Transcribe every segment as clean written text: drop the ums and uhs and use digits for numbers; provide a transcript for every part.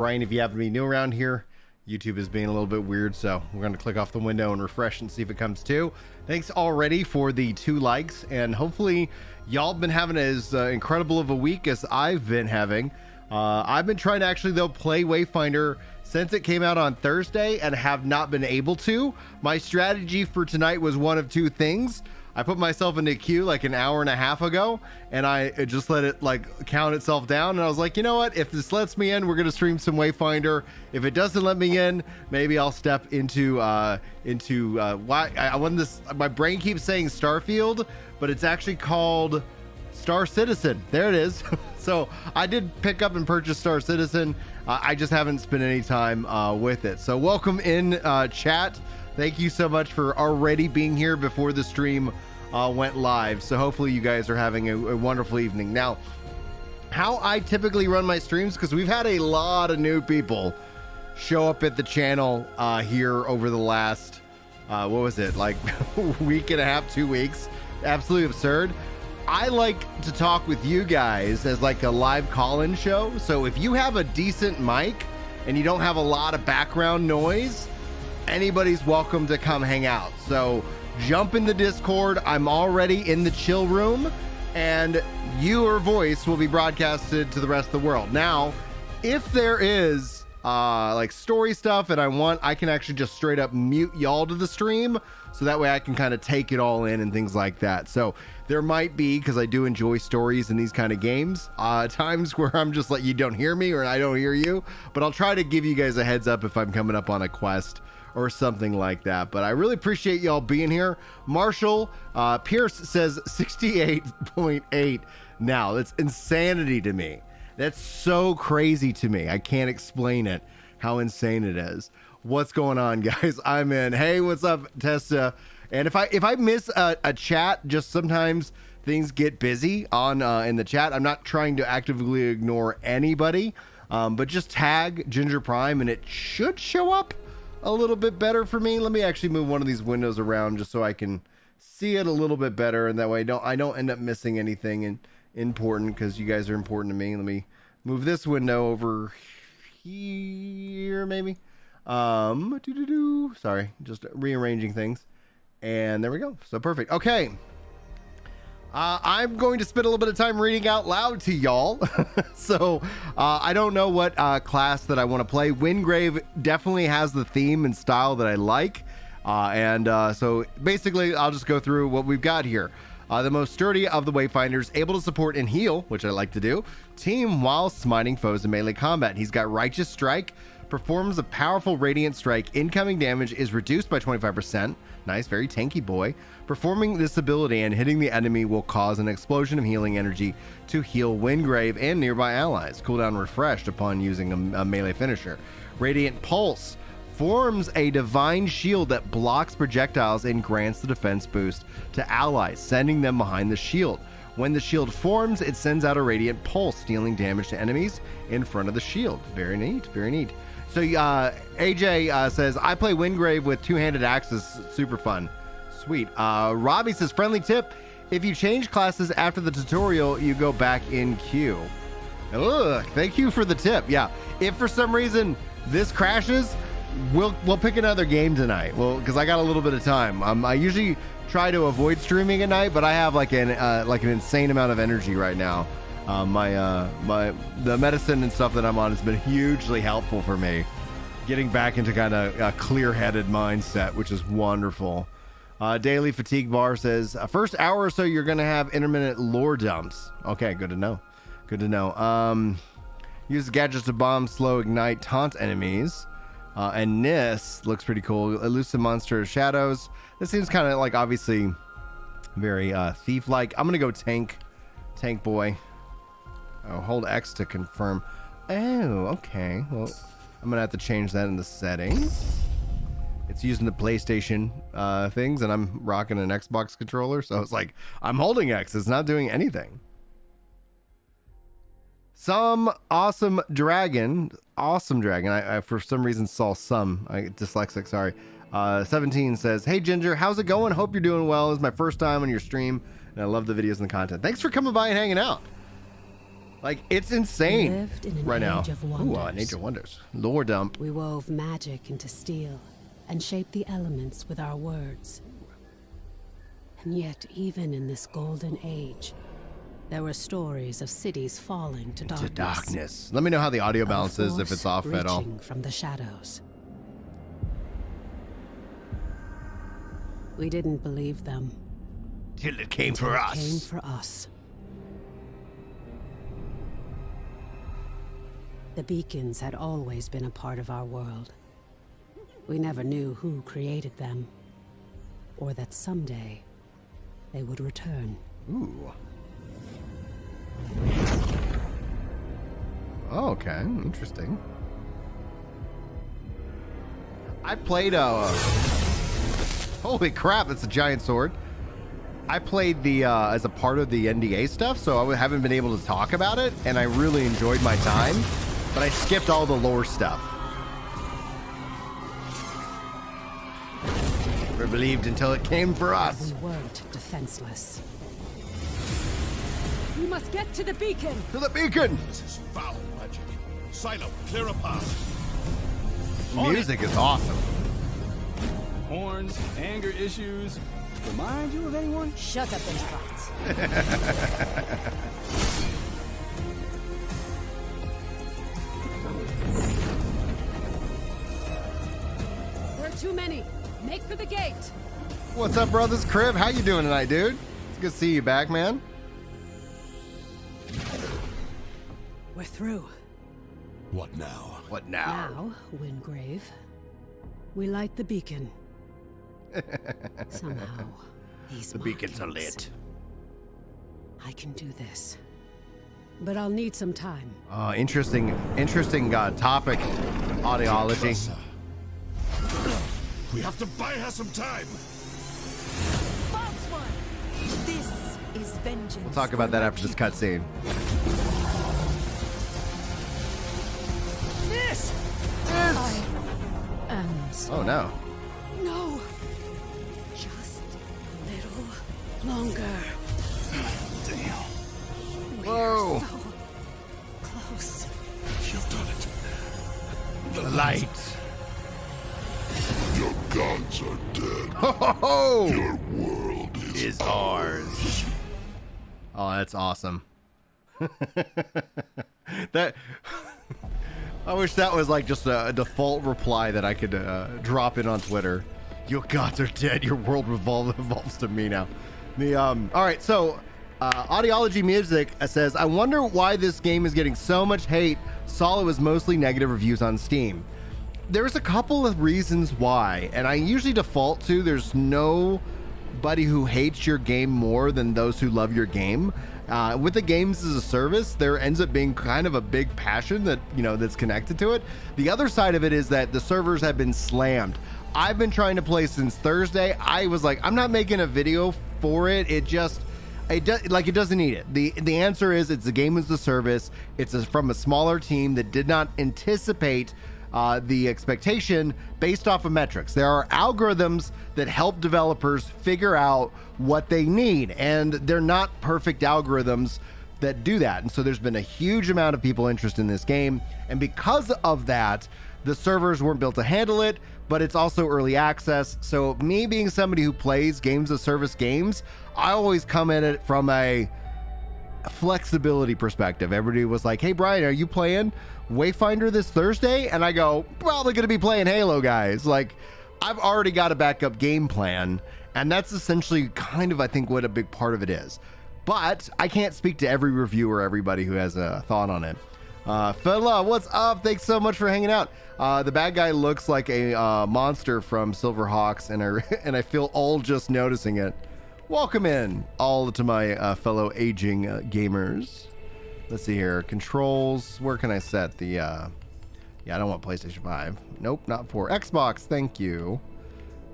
Brian, if you happen to be new around here, YouTube is being a little bit weird, so we're going to click off the window and refresh and see if it comes to. Thanks already for the 2 likes, and hopefully y'all been having as incredible of a week as I've been having. I've been trying to actually, though, play Wayfinder since it came out on Thursday and have not been able to. My strategy for tonight was one of 2 things. I put myself into a queue like an hour and a half ago, and I just let it like count itself down. And I was like, you know what? If this lets me in, we're going to stream some Wayfinder. If it doesn't let me in, maybe I'll step into why I want this. My brain keeps saying Starfield, but it's actually called Star Citizen. There it is. So I did pick up and purchase Star Citizen. I just haven't spent any time with it. So welcome in chat. Thank you so much for already being here before the stream went live. So hopefully you guys are having a wonderful evening. Now, how I typically run my streams, because we've had a lot of new people show up at the channel here over the last, what was it, like week and a half, 2 weeks. Absolutely absurd. I like to talk with you guys as like a live call-in show. So if you have a decent mic and you don't have a lot of background noise, anybody's welcome to come hang out. So jump in the Discord. I'm already in the chill room, and your voice will be broadcasted to the rest of the world. Now, if there is like story stuff and I can actually just straight up mute y'all to the stream, so that way I can kind of take it all in and things like that. So there might be, because I do enjoy stories in these kind of games, times where I'm just like, you don't hear me or I don't hear you, but I'll try to give you guys a heads up if I'm coming up on a quest or something like that. But I really appreciate y'all being here. Marshall Pierce says 68.8 now. That's insanity to me. That's so crazy to me. I can't explain it, how insane it is. What's going on, guys? I'm in. Hey, what's up, Tessa? And if I miss a chat, just sometimes things get busy on in the chat. I'm not trying to actively ignore anybody, but just tag Ginger Prime and it should show up a little bit better for me. Let me actually move one of these windows around just so I can see it a little bit better, and that way I don't end up missing anything important, because you guys are important to me. Let me move this window over here, maybe. Sorry, just rearranging things, and there we go. So perfect. Okay. I'm going to spend a little bit of time reading out loud to y'all. So I don't know what class that I want to play. Wingrave definitely has the theme and style that I like. So basically, I'll just go through what we've got here. The most sturdy of the Wayfinders, able to support and heal, which I like to do. Team while smiting foes in melee combat. He's got Righteous Strike. Performs a powerful radiant strike. Incoming damage is reduced by 25%. Nice, very tanky boy. Performing this ability and hitting the enemy will cause an explosion of healing energy to heal Wingrave and nearby allies. Cooldown refreshed upon using a melee finisher. Radiant Pulse forms a divine shield that blocks projectiles and grants the defense boost to allies, sending them behind the shield. When the shield forms, it sends out a radiant pulse, dealing damage to enemies in front of the shield. Very neat, very neat. So AJ says, I play Wingrave with 2-handed axes. Super fun. Sweet. Robbie says, friendly tip. If you change classes after the tutorial, you go back in queue. Ugh, thank you for the tip. Yeah. If for some reason this crashes, we'll pick another game tonight. Well, because I got a little bit of time. I usually try to avoid streaming at night, but I have like an insane amount of energy right now. The medicine and stuff that I'm on has been hugely helpful for me getting back into kind of a clear-headed mindset, which is wonderful. Daily Fatigue Bar says, first hour or so you're going to have intermittent lore dumps. Okay, good to know. Good to know. Use gadgets to bomb, slow, ignite, taunt enemies. And this looks pretty cool. Elusive monster shadows. This seems kind of like obviously very thief-like. I'm going to go tank boy. Oh, hold X to confirm. Oh, okay. Well, I'm going to have to change that in the settings. It's using the PlayStation things, and I'm rocking an Xbox controller. So it's like, I'm holding X. It's not doing anything. Some awesome dragon. I for some reason saw some. Dyslexic, sorry. 17 says, hey, Ginger, how's it going? Hope you're doing well. This is my first time on your stream, and I love the videos and the content. Thanks for coming by and hanging out. Like, it's insane lived in an right now. age of Ooh, wonders. an age of wonders. Lore dump. We wove magic into steel and shaped the elements with our words. And yet, even in this golden age, there were stories of cities falling to darkness. Let me know how the audio Of a balance is, if it's off force at all. reaching from the shadows. We didn't believe them. Till it came Until for it us. came for us. The beacons had always been a part of our world. We never knew who created them, or that someday they would return. Ooh. Oh, okay, interesting. I played holy crap, it's a giant sword. I played the as a part of the NDA stuff, so I haven't been able to talk about it, and I really enjoyed my time, but I skipped all the lore stuff. Never believed until it came for us. We weren't defenseless. We must get to the beacon! To the beacon! This is foul magic. Silo, clear a path. The music is awesome. Horns, anger issues. Remind you of anyone? Shut up and fight. There are too many. Make for the gate. What's up, brothers? Crib, how you doing tonight, dude? It's good to see you back, man. We're through. What now? What now? Now, Wingrave, we light the beacon. Somehow, these The beacons are markings. lit. I can do this. But I'll need some time. Interesting topic, audiology. We have to buy her some time. False one. This is vengeance. We'll talk about that after this cutscene. This. I am Oh no. No. Just a little longer. Damn. Whoa. So close. You've done it. The light. Your gods are dead. Ho ho ho! Your world Is ours. Oh, that's awesome. That. I wish that was like just a default reply that I could drop in on Twitter. Your gods are dead. Your world revolves to me now. All right, so Audiology Music says, I wonder why this game is getting so much hate. Saw it was mostly negative reviews on Steam. There's a couple of reasons why, and I usually default to there's nobody who hates your game more than those who love your game. With the games as a service, there ends up being kind of a big passion that, that's connected to it. The other side of it is that the servers have been slammed. I've been trying to play since Thursday. I was like, I'm not making a video for it. It doesn't need it. The answer is it's a game as a service. It's from a smaller team that did not anticipate the expectation based off of metrics. There are algorithms that help developers figure out what they need, and they're not perfect algorithms that do that. And so there's been a huge amount of people interested in this game, and because of that, the servers weren't built to handle it, but it's also early access. So me being somebody who plays games as service games, I always come at it from a flexibility perspective. Everybody was like, hey Brian, are you playing Wayfinder this Thursday? And I go, probably gonna be playing Halo, guys. Like, I've already got a backup game plan, and that's essentially kind of, I think, what a big part of it is. But I can't speak to every reviewer, everybody who has a thought on it. Fella, what's up? Thanks so much for hanging out. The bad guy looks like a monster from Silverhawks, and I feel old just noticing it. Welcome in all to my fellow aging gamers. Let's see here. Controls. Where can I set the... Yeah, I don't want PlayStation 5. Nope, not for Xbox. Thank you.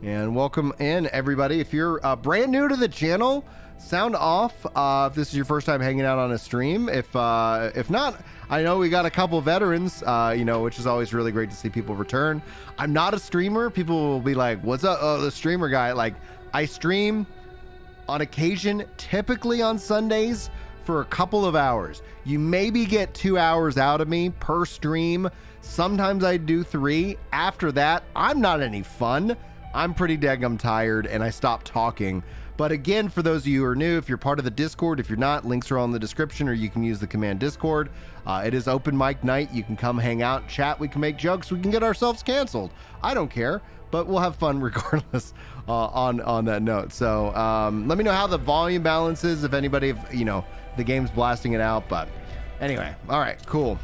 And welcome in, everybody. If you're brand new to the channel, sound off if this is your first time hanging out on a stream. If not, I know we got a couple veterans, which is always really great to see people return. I'm not a streamer. People will be like, what's up? Oh, the streamer guy. Like, I stream on occasion, typically on Sundays, for a couple of hours. You maybe get 2 hours out of me per stream. Sometimes I do 3. After that, I'm not any fun. I'm pretty daggum tired and I stop talking. But again, for those of you who are new, if you're part of the Discord, if you're not, links are all in the description, or you can use the command Discord. It is open mic night. You can come hang out, chat. We can make jokes. We can get ourselves canceled. I don't care, but we'll have fun regardless on that note. So let me know how the volume balance is, if anybody, the game's blasting it out. But anyway, all right, cool.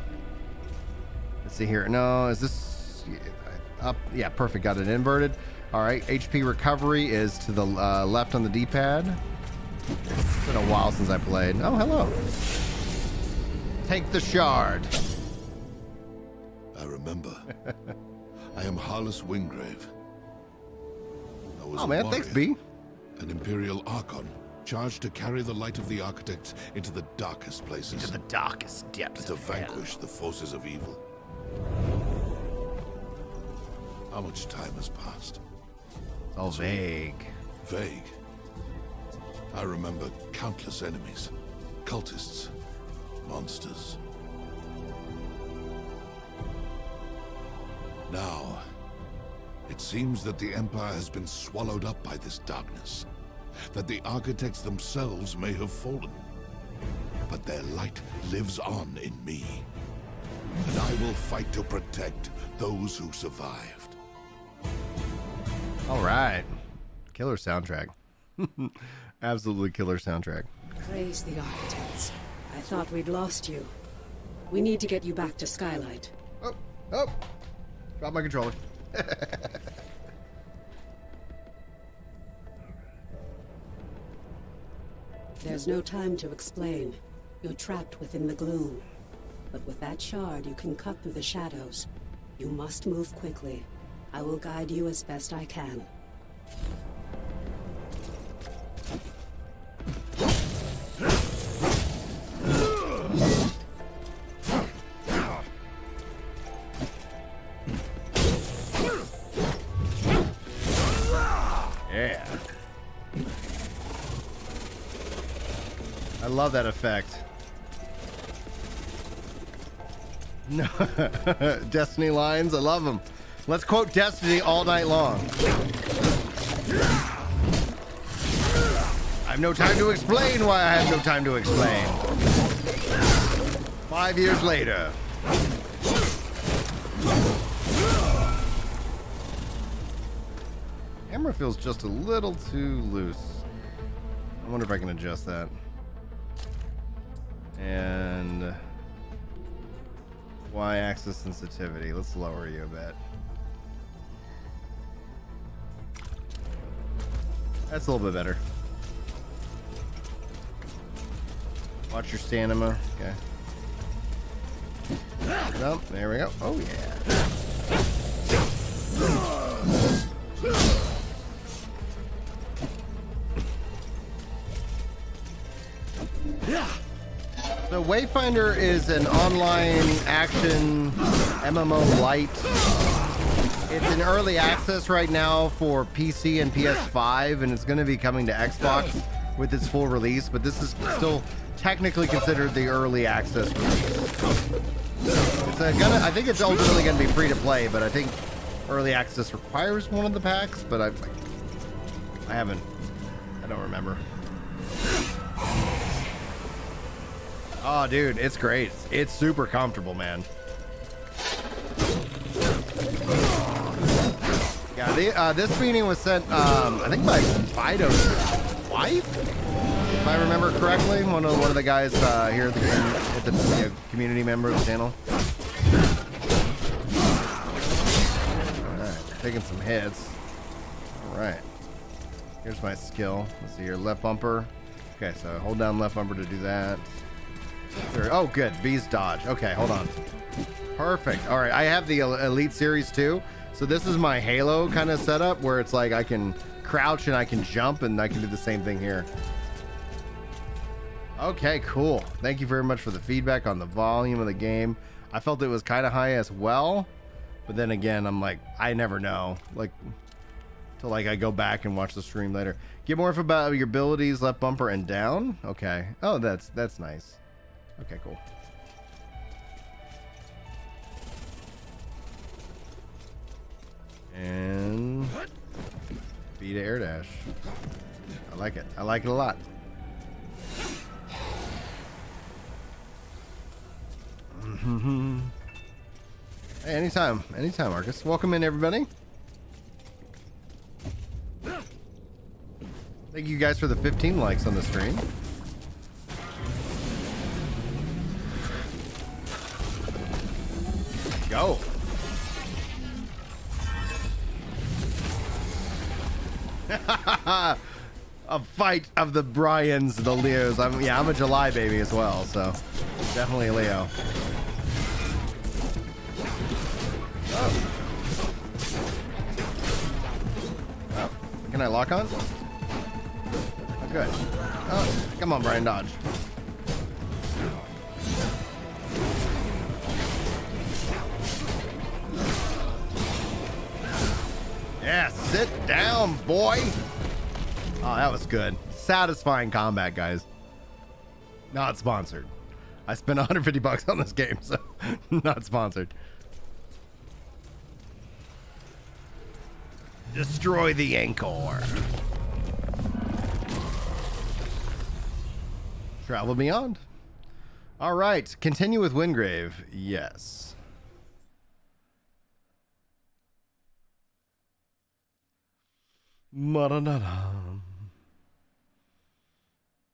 Let's see here. No, is this up? Yeah, perfect. Got it inverted. All right, HP recovery is to the left on the D-pad. It's been a while since I played. Oh, hello. Take the shard. I remember. I am Harless Wingrave. I was Oh man, thanks, B. an Imperial Archon, charged to carry the light of the Architects into the darkest places. Into the darkest depths to of hell. vanquish the forces of evil. How much time has passed? It's all vague. Vague. I remember countless enemies, cultists, monsters. Now, it seems that the Empire has been swallowed up by this darkness, that the Architects themselves may have fallen. But their light lives on in me, and I will fight to protect those who survived. All right. Killer soundtrack. Absolutely killer soundtrack. Praise the Architects. I thought we'd lost you. We need to get you back to Skylight. Oh. Drop my controller. There's no time to explain. You're trapped within the gloom. But with that shard, you can cut through the shadows. You must move quickly. I will guide you as best I can. Yeah. I love that effect. No. Destiny lines, I love them. Let's quote Destiny all night long. I have no time to explain why I have no time to explain. 5 years later. Camera feels just a little too loose. I wonder if I can adjust that. And Y-axis sensitivity. Let's lower you a bit. That's a little bit better. Watch your stamina. Okay. Oh, there we go. Oh yeah. So Wayfinder is an online action MMO light. It's in early access right now for PC and PS5, and it's going to be coming to Xbox with its full release, but this is still technically considered the early access release. It's I think it's ultimately going to be free to play, but I think early access requires one of the packs, but I don't remember. Oh, dude, it's great. It's super comfortable, man. Yeah, this meeting was sent, I think by Fido's wife, if I remember correctly. One of the guys here at the community member of the channel. All right, taking some hits. All right, here's my skill. Let's see here, left bumper. Okay, so hold down left bumper to do that. Oh, good. B's dodge. Okay, hold on. Perfect. All right, I have the Elite Series too. So this is my Halo kind of setup where it's like I can crouch and I can jump, and I can do the same thing here. Okay, cool. Thank you very much for the feedback on the volume of the game. I felt it was kind of high as well, but then again, I'm like, I never know. Like, till like I go back and watch the stream later. Get more info about your abilities, left bumper and down. Okay. Oh, that's nice. Okay, cool. And B to air dash. I like it. I like it a lot. Hey, anytime, Marcus. Welcome in, everybody. Thank you guys for the 15 likes on the stream. Go. A fight of the Bryans, the Leos. I'm a July baby as well, so definitely a Leo. Oh. Oh. Can I lock on? Good. Oh, come on, Brian, dodge. Yeah, sit down, boy. Oh, that was good. Satisfying combat, guys. Not sponsored. I spent 150 bucks on this game, so not sponsored. Destroy the Anchor. Travel beyond. All right, continue with Wingrave. Yes.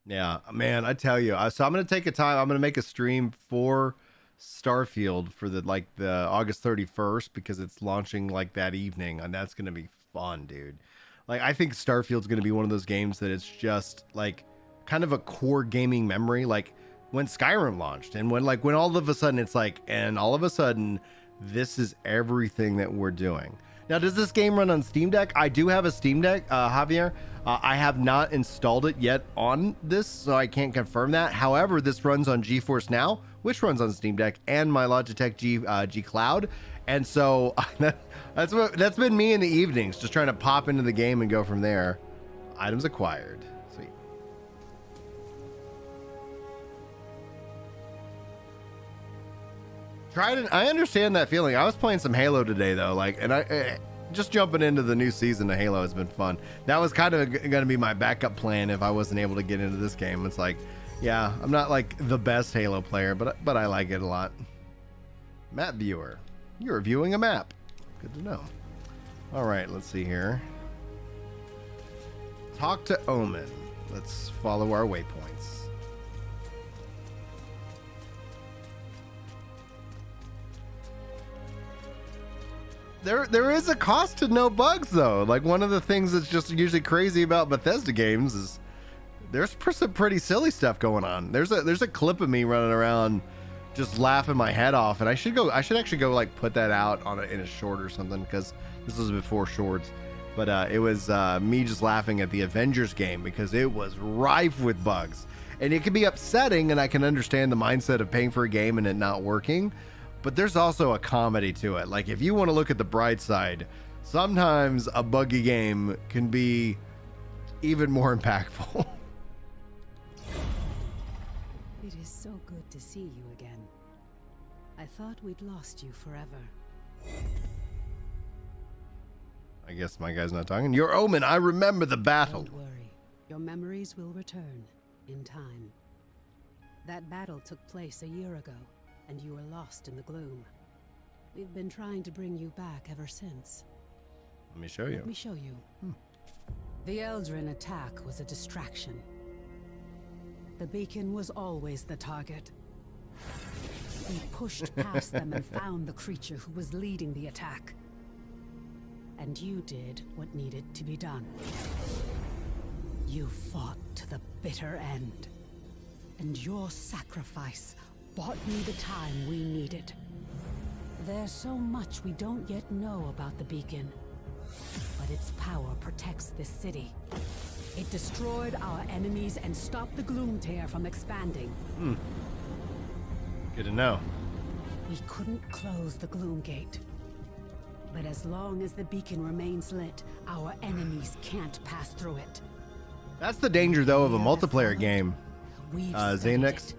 Yeah, man, I tell you. So I'm gonna take a time. I'm gonna make a stream for Starfield for the August 31st because it's launching like that evening, and that's gonna be fun, dude. Like, I think Starfield's gonna be one of those games that it's just like kind of a core gaming memory, like when Skyrim launched, and when all of a sudden it's like, and all of a sudden this is everything that we're doing. Now, does this game run on Steam Deck? I do have a Steam Deck, Javier. I have not installed it yet on this, so I can't confirm that. However, this runs on GeForce Now, which runs on Steam Deck, and my Logitech G Cloud. And so that's been me in the evenings, just trying to pop into the game and go from there. Items acquired. Sweet. I understand that feeling. I was playing some Halo today though, and just jumping into the new season of Halo has been fun. That was kind of going to be my backup plan if I wasn't able to get into this game. It's like, yeah, I'm not like the best Halo player, but I like it a lot. Map viewer. You're viewing a map. Good to know. All right, let's see here. Talk to Omen. Let's follow our waypoints. There is a cost to no bugs though. Like, one of the things that's just usually crazy about Bethesda games is there's some pretty silly stuff going on. There's a clip of me running around just laughing my head off, and I should actually go like put that out in a short or something, because this was before shorts. But it was me just laughing at the Avengers game because it was rife with bugs, and it can be upsetting, and I can understand the mindset of paying for a game and it not working. But there's also a comedy to it. Like, if you want to look at the bright side, sometimes a buggy game can be even more impactful. It is so good to see you again. I thought we'd lost you forever. I guess my guy's not talking. Your Omen, I remember the battle. Don't worry. Your memories will return in time. That battle took place a year ago, and you were lost in the gloom. We've been trying to bring you back ever since. Let me show you. Let me show you. The Eldrin attack was a distraction. The beacon was always the target. We pushed past them and found the creature who was leading the attack. And you did what needed to be done. You fought to the bitter end. And your sacrifice bought me the time we needed. There's so much we don't yet know about the beacon, but its power protects this city. It destroyed our enemies and stopped the gloom tear from expanding. Good to know. We couldn't close the gloom gate. But as long as the beacon remains lit, our enemies can't pass through it. That's the danger, though, of a multiplayer game. We've Zenith,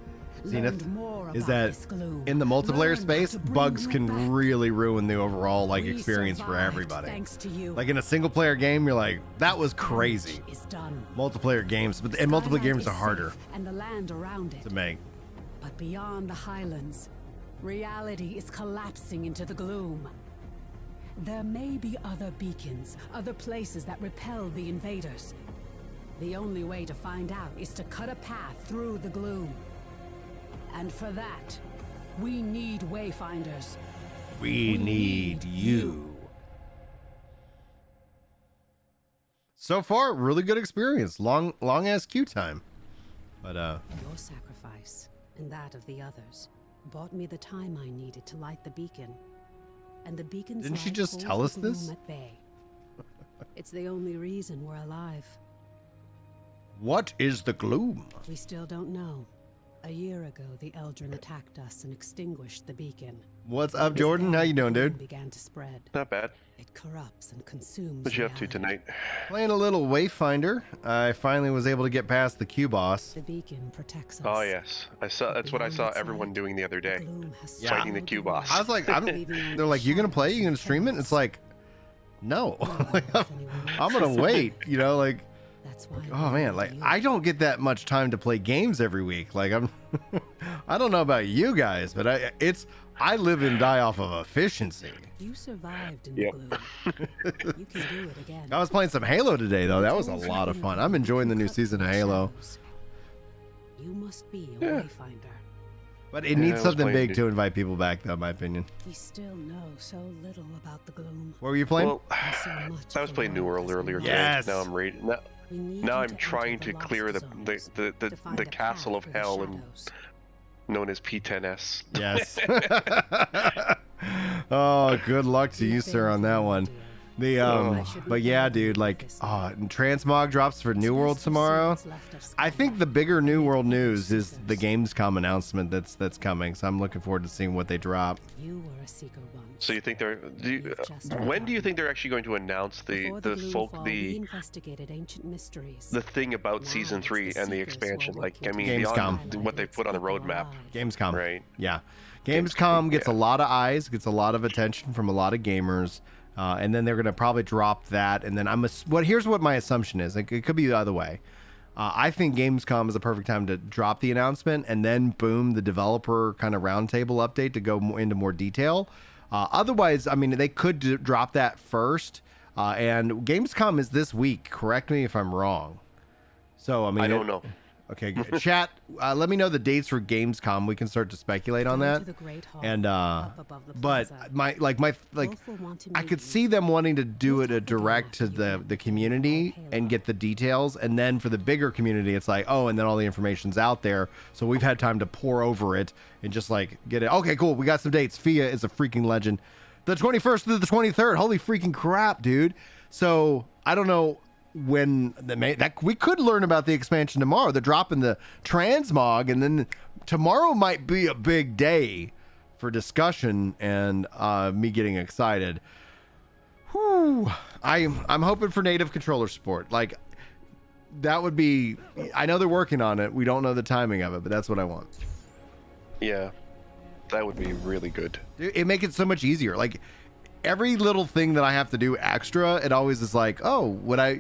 learned more is about that this gloom, in the multiplayer learned how space, to bring bugs you can back. really ruin the overall We experience for survived everybody. Thanks to you. Like in a single player game, you're like, that was crazy. Damage is done. Multiplayer games, and multiple Skylight games is are harder safe, and the land around it. to make. But beyond the highlands, reality is collapsing into the gloom. There may be other beacons, other places that repel the invaders. The only way to find out is to cut a path through the gloom. And for that, we need Wayfinders. We need you. So far, really good experience. Long ass queue time. But Your sacrifice, and that of the others, bought me the time I needed to light the beacon. And the beacon's Didn't she light just holds tell the us this? gloom at bay. It's the only reason we're alive. what is the gloom? We still don't know. A year ago, the Eldrin attacked us and extinguished the beacon. What's up, Jordan? How you doing, The gloom dude? began to spread. Not bad. It corrupts and consumes. What you up to reality. tonight? Playing a little Wayfinder. I finally was able to get past the Q boss. The beacon protects us. Oh yes, I saw. That's what I saw everyone doing the other The day. gloom has Yeah. Fighting the swallowed Q world. boss. I was like, they're like, you gonna play? You gonna stream it? It's like, no. Like, I'm gonna wait. You know, like, That's why oh we man, need like you. I don't get that much time to play games every week. Like I'm, I don't know about you guys, but I live and die off of efficiency. You survived in Yep. the gloom. You can do it again. I was playing some Halo today though. That was a lot of fun. I'm enjoying the new season of Halo, You must be a Yeah. Wayfinder. but it Yeah, needs I was something playing big new- to invite people back, though, in my opinion. We still know so little about the gloom. What were you playing? Well, And so much I was of the playing New world World has been earlier lost. today. Yes. Now I'm ready. We need Now you I'm to trying enter to the clear lost the zones, the to find the a castle path of through the hell, and shadows. known as P10S. Yes. Oh, good luck to you, sir, on that one. The but yeah, dude, like, and Transmog drops for New World tomorrow. I think the bigger New World news is the Gamescom announcement that's coming. So I'm looking forward to seeing what they drop. You were a seeker once. So you think they're? When do you think they're actually going to announce Before the gloom folk fall, we the investigated ancient mysteries. the thing about Now season it's 3 the and the seekers who are expansion? Like, I working mean, to beyond Gamescom. what they put on the roadmap, Gamescom. right? Yeah. Gamescom gets yeah. a lot of eyes, gets a lot of attention from a lot of gamers. And then they're going to probably drop that. And then here's what my assumption is. Like, it could be the other way. I think Gamescom is a perfect time to drop the announcement and then boom, the developer kind of roundtable update to go into more detail. Otherwise, I mean, they could drop that first. And Gamescom is this week. Correct me if I'm wrong. So, I mean, I don't know. Okay, good. Chat, let me know the dates for Gamescom. We can start to speculate on that. And but I could see them wanting to do it a direct to the community and get the details, and then for the bigger community, it's like, oh, and then all the information's out there, so we've had time to pour over it and just like get it. Okay, cool. We got some dates. Fia is a freaking legend. The 21st to the 23rd. Holy freaking crap, dude. So I don't know when we could learn about the expansion tomorrow. They're dropping the transmog, and then tomorrow might be a big day for discussion and me getting excited. Whew. I'm hoping for native controller support. Like, that would be, I know they're working on it. We don't know the timing of it, but that's what I want. Yeah, that would be really good. It make it so much easier. Like, every little thing that I have to do extra, it always is like, oh, would I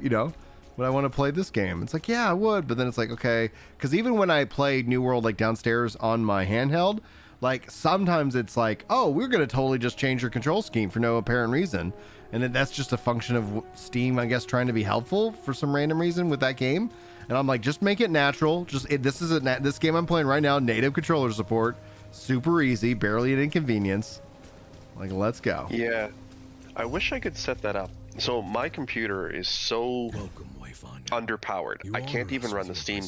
want to play this game? It's like, yeah, I would. But then it's like, okay. Because even when I play New World, like, downstairs on my handheld, like, sometimes it's like, oh, we're going to totally just change your control scheme for no apparent reason. And then that's just a function of Steam, I guess, trying to be helpful for some random reason with that game. And I'm like, just make it natural. This game I'm playing right now, native controller support. Super easy, barely an inconvenience. Like, let's go. Yeah, I wish I could set that up. So my computer is so underpowered. I can't even run the Steam.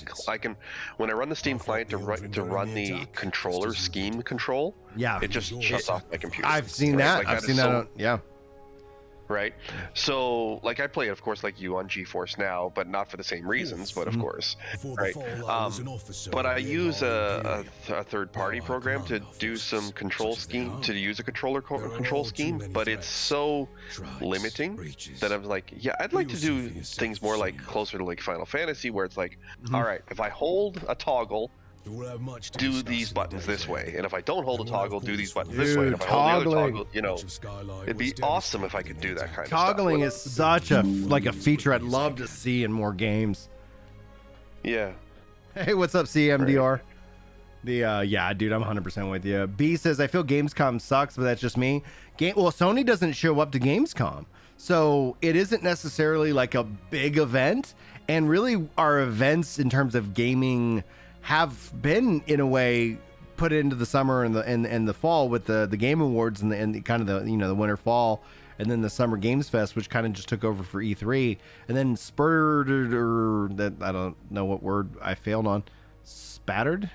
When I run the Steam client to run the controller scheme control. Yeah, it just shuts off my computer. I've seen Right? that. Like, I've is seen that. Yeah. right? So like I play it, of course, like you on GeForce Now, but not for the same reasons, but of course, right? But I use a third-party program to do some control scheme, to use a control scheme, but it's so limiting that I'm like, yeah, I'd like to do things more like closer to like Final Fantasy, where it's like, all right, if I hold a toggle, do these buttons this way, and if I don't hold a toggle, do these buttons this way, and if I hold the other toggle, you know, it'd be awesome if I could do that kind of stuff. Toggling is such a feature I'd love to see in more games. Yeah. Hey, what's up, CMDR? Yeah, dude, I'm 100% with you. B says, I feel Gamescom sucks, but that's just me. Well, Sony doesn't show up to Gamescom, so it isn't necessarily like a big event, and really our events in terms of gaming have been in a way put into the summer and the fall with the Game Awards and the kind of the, you know, the winter fall, and then the Summer Games Fest, which kind of just took over for E3, and then spurred, or that, I don't know what word I failed on, scattered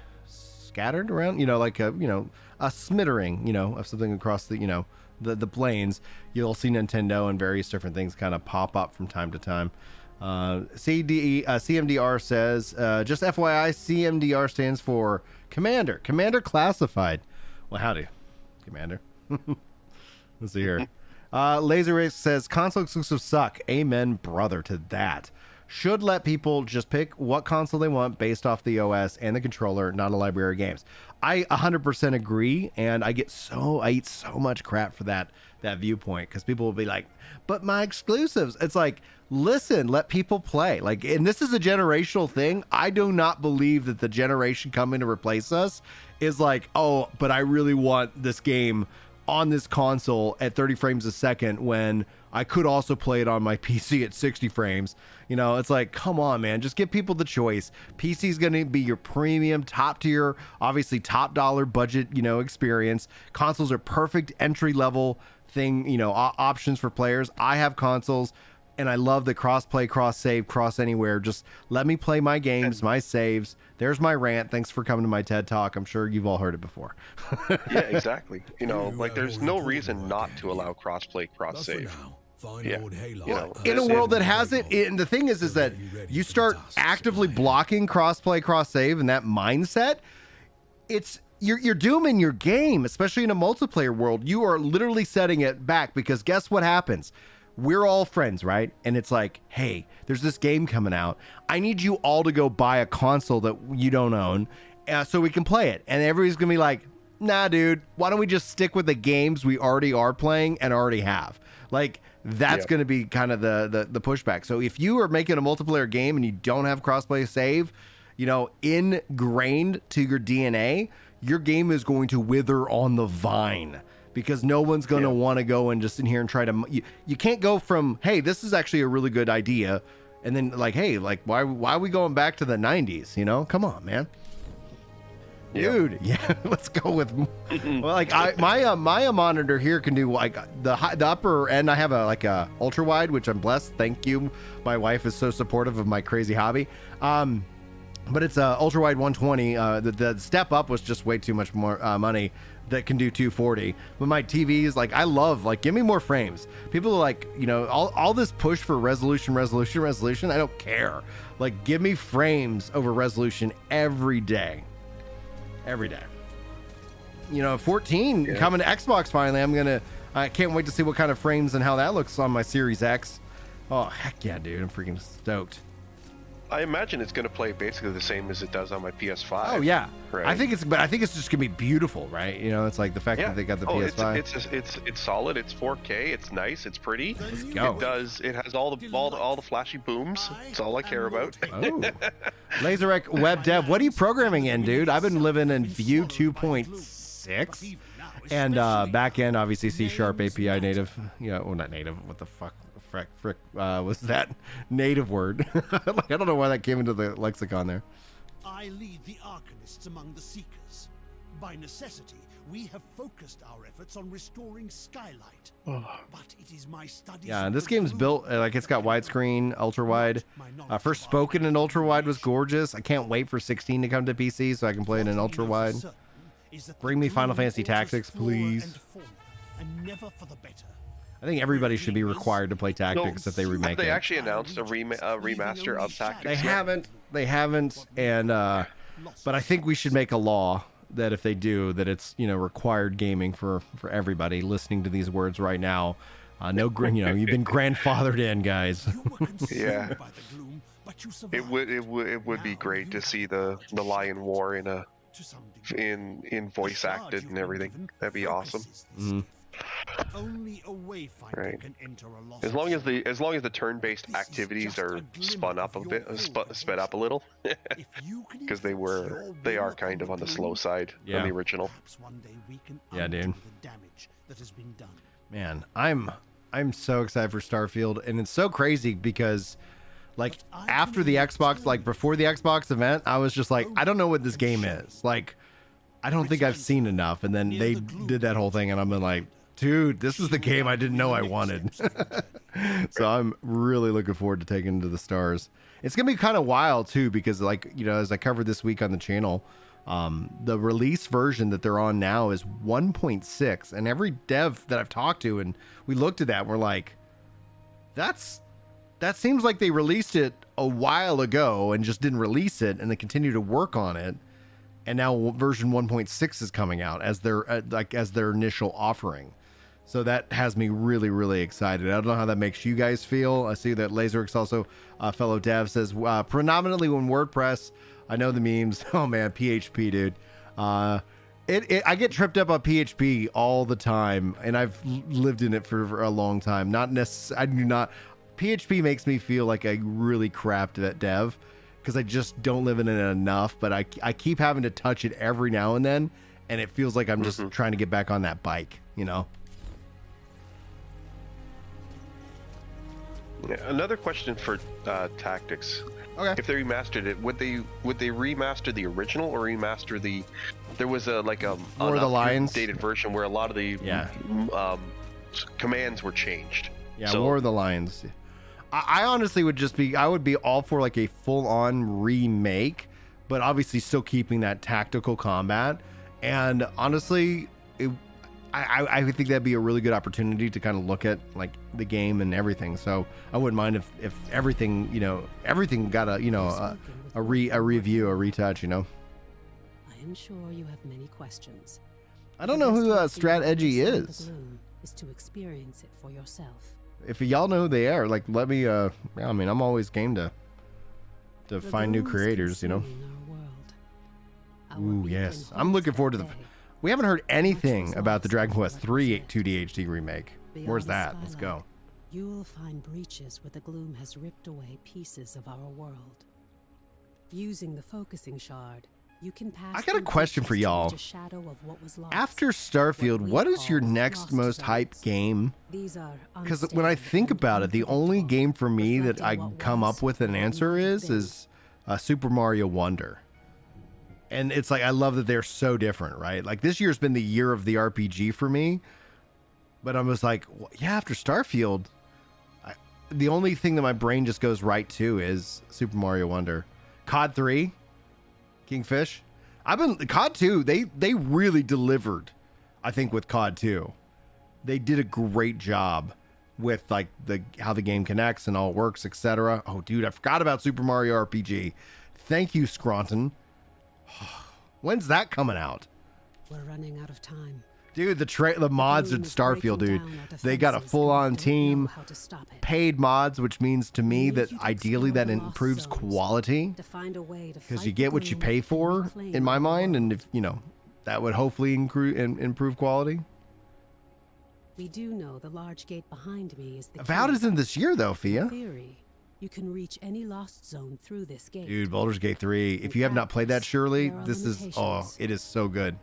around, you know, like a, you know, a smattering, you know, of something across the, you know, the plains. You'll see Nintendo and various different things kind of pop up from time to time. CMDR says, just FYI, CMDR stands for Commander Classified. Well, howdy, Commander. Let's see here. Laser Race says, console exclusives suck. Amen, brother, to that. Should let people just pick what console they want based off the OS and the controller, not a library of games. I 100% agree, and I eat so much crap for that viewpoint, because people will be like, but my exclusives. It's like, listen, let people play. Like, and this is a generational thing. I do not believe that the generation coming to replace us is like, oh, but I really want this game on this console at 30 frames a second when I could also play it on my PC at 60 frames. You know, it's like, come on, man, just give people the choice. PC is going to be your premium, top tier, obviously top dollar budget, you know, experience. Consoles are perfect entry level thing, you know, options for players. I have consoles, and I love the cross-play, cross-save, cross-anywhere. Just let me play my games, my saves. There's my rant. Thanks for coming to my TED Talk. I'm sure you've all heard it before. Yeah, exactly. You know, like there's no reason not to allow cross-play, cross-save. Yeah. You know, in a world that has it, and the thing is that you start actively blocking cross-play, cross-save, and that mindset, you're dooming your game, especially in a multiplayer world. You are literally setting it back, because guess what happens? We're all friends, right? And it's like, hey, there's this game coming out. I need you all to go buy a console that you don't own so we can play it. And everybody's going to be like, nah, dude, why don't we just stick with the games we already are playing and already have? Like, that's going to be kind of the pushback. So if you are making a multiplayer game and you don't have crossplay save, you know, ingrained to your DNA, your game is going to wither on the vine. Because no one's going to want to go and just in here and try to... You can't go from, hey, this is actually a really good idea, and then like, hey, like, why are we going back to the 90s, you know? Come on, man. Dude, let's go with... Well, like, my monitor here can do, like, the upper end. I have a ultra wide, which I'm blessed. Thank you. My wife is so supportive of my crazy hobby. But it's a ultra wide 120. The step up was just way too much more money. That can do 240, but my TV is like, I love, like, give me more frames. People are like, you know, all this push for resolution. I don't care. Like, give me frames over resolution every day. You know, 14 coming to Xbox finally. I can't wait to see what kind of frames and how that looks on my Series X. Oh, heck yeah, dude. I'm freaking stoked. I imagine it's going to play basically the same as it does on my PS5. Oh yeah, right? I think it's just going to be beautiful, right? You know, it's like the fact that they got the PS5. It's solid. It's 4K. It's nice. It's pretty. Let's go. It has all the flashy booms. It's all I care about. Oh, LaserRec Web Dev. What are you programming in, dude? I've been living in Vue 2.6, and back end obviously C# API native. Yeah, well, not native. What the fuck? Frick was that native word? Like, I don't know why that came into the lexicon there. I lead the Arcanists among the Seekers. By necessity, we have focused our efforts on restoring Skylight. But it is my studies. Yeah, and this game's built like it's got widescreen, ultra wide. First spoken in ultra wide was gorgeous. I can't wait for 16 to come to PC so I can play it in ultra wide. Bring me Final Fantasy Tactics, please. And never for the better. I think everybody should be required to play Tactics if they remake Have they it. actually announced a remaster of Tactics? They haven't. They haven't. And but I think we should make a law that if they do, that it's, you know, required gaming for everybody listening to these words right now. No, you know, you've been grandfathered in, guys. Yeah. It would be great to see the Lion War in voice acted and everything. That'd be awesome. Mm-hmm. Only a Wayfinder Right. can enter a lost As long as the turn-based activities are spun up a bit, sped up a little, because they are kind of on the slow side Yeah. on the original. Yeah, dude. The damage that has been done. Man, I'm so excited for Starfield, and it's so crazy because, like, after the Xbox, like before the Xbox event, I was just like, I don't know what this game is. Like, I don't think I've seen enough. And then they did that whole thing, and I'm like, dude, this is the game I didn't know I wanted. So I'm really looking forward to taking it to the stars. It's gonna be kind of wild too, because, like, you know, as I covered this week on the channel, the release version that they're on now is 1.6, and every dev that I've talked to, and we looked at that, and we're like, that seems like they released it a while ago and just didn't release it, and they continue to work on it, and now version 1.6 is coming out as their initial offering. So that has me really, really excited. I don't know how that makes you guys feel. I see that LaserX, also a fellow dev, says predominantly when WordPress. I know the memes. Oh man, PHP, dude. I get tripped up on PHP all the time, and I've lived in it for a long time. Not necessarily. I do not. PHP makes me feel like I really crapped that dev, because I just don't live in it enough. But I keep having to touch it every now and then, and it feels like I'm just trying to get back on that bike, you know. Yeah, another question for Tactics. Okay. If they remastered it, would they remaster the original or remaster the? There was a War of the Lions updated version where a lot of the commands were changed. Yeah, so, War of the Lions. I honestly would I would be all for like a full-on remake, but obviously still keeping that tactical combat. And honestly, I would think that'd be a really good opportunity to kind of look at like the game and everything. So I wouldn't mind if everything, you know, everything got a review, a retouch, you know. I am sure you have many questions. I don't know who Strat Edgy is. Is to experience it for yourself. If y'all know who they are, like, let me. I mean, I'm always game to find new creators, you know. Ooh, yes, I'm looking forward to the. We haven't heard anything about the Dragon Quest III 2D HD remake. Where's that? Let's go. You will find breaches where the gloom has ripped away pieces of our world. Using the focusing shard, you can pass. I got a question for y'all. After Starfield, what is your next most hyped game? Because when I think about it, the only game for me that I come up with an answer is Super Mario Wonder. And it's like, I love that they're so different, right? Like, this year's been the year of the RPG for me. But I'm just like, well, yeah, after Starfield, the only thing that my brain just goes right to is Super Mario Wonder. COD 3, Kingfish. COD 2, they really delivered, I think, with COD 2. They did a great job with like how the game connects and all works, etc. Oh, dude, I forgot about Super Mario RPG. Thank you, Scranton. When's that coming out? We're running out of time. Dude, the mods in Starfield, dude, they got a full-on team, paid mods, which means to me that ideally that improves quality, because you get what you pay for, in my mind, and if you know, that would hopefully improve quality. We do know the large gate behind me is the Avowed isn't this year though, Fia. You can reach any lost zone through this gate. Dude, Baldur's Gate 3. If you have not played that, surely this is it is so good.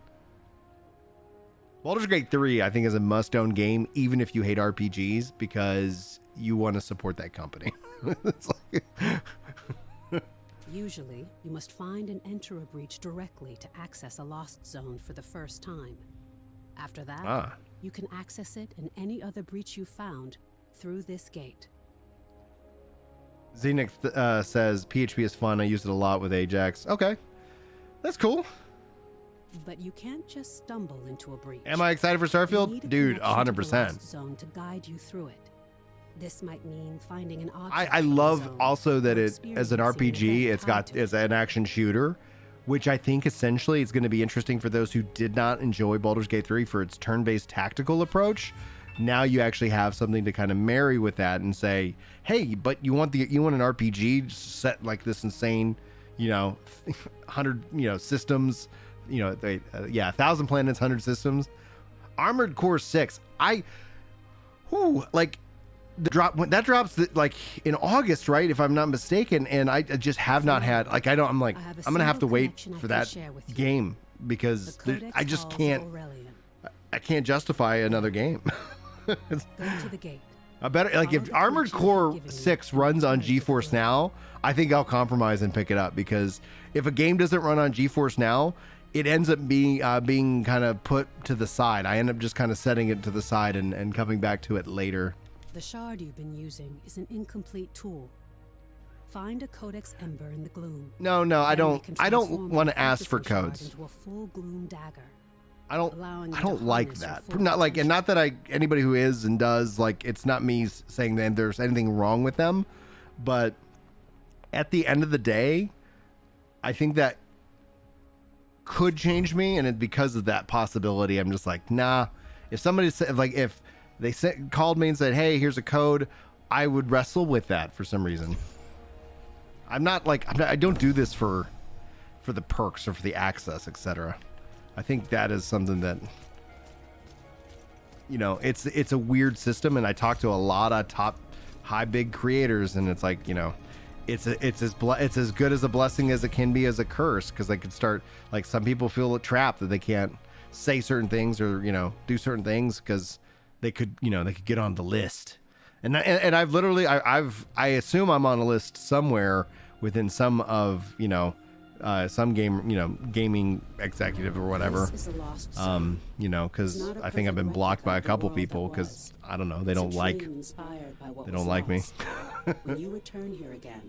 Baldur's Gate 3, I think, is a must-own game, even if you hate RPGs, because you want to support that company. It's like Usually, you must find and enter a breach directly to access a lost zone for the first time. After that, you can access it and any other breach you found through this gate. Zenix says PHP is fun. I use it a lot with Ajax. Okay, that's cool. But you can't just stumble into a breach. Am I excited for You need Starfield? a Dude, connection to the 100%. lost zone to guide you through it. This might mean finding an object I from the love zone also that or it, as an experiencing RPG, event it's tied got to is it. an action shooter, which I think essentially is going to be interesting for those who did not enjoy Baldur's Gate 3 for its turn-based tactical approach. Now you actually have something to kind of marry with that and say, hey, but you want an RPG set like this insane, 100 systems, 1,000 planets, 100 systems. Armored Core 6. That drops in August, right? If I'm not mistaken, and I just have not had I'm gonna have to wait for that game because I just can't. I can't justify another game. Go to the gate. I better if Armored Core 6 runs on GeForce Now, I think I'll compromise and pick it up, because if a game doesn't run on GeForce Now, it ends up being kind of put to the side. I end up just kind of setting it to the side and coming back to it later. The shard you've been using is an incomplete tool. Find a Codex Ember in the gloom. No, I don't want to ask for codes. Into a full gloom dagger. I don't like that. Not that anybody who is and does, it's not me saying that there's anything wrong with them, but at the end of the day, I think that could change me, and because of that possibility, I'm just like, nah. If somebody said, if they called me and said, hey, here's a code, I would wrestle with that for some reason. I don't do this for the perks or for the access, etc. I think that is something that, it's a weird system, and I talk to a lot of top big creators, and it's it's as good as a blessing as it can be as a curse, because they could start, some people feel trapped that they can't say certain things or do certain things because they could get on the list, and I've literally I assume I'm on a list somewhere within some of some gaming executive or whatever, because I think I've been blocked by a couple people because I don't know, they don't like me. When you return here again,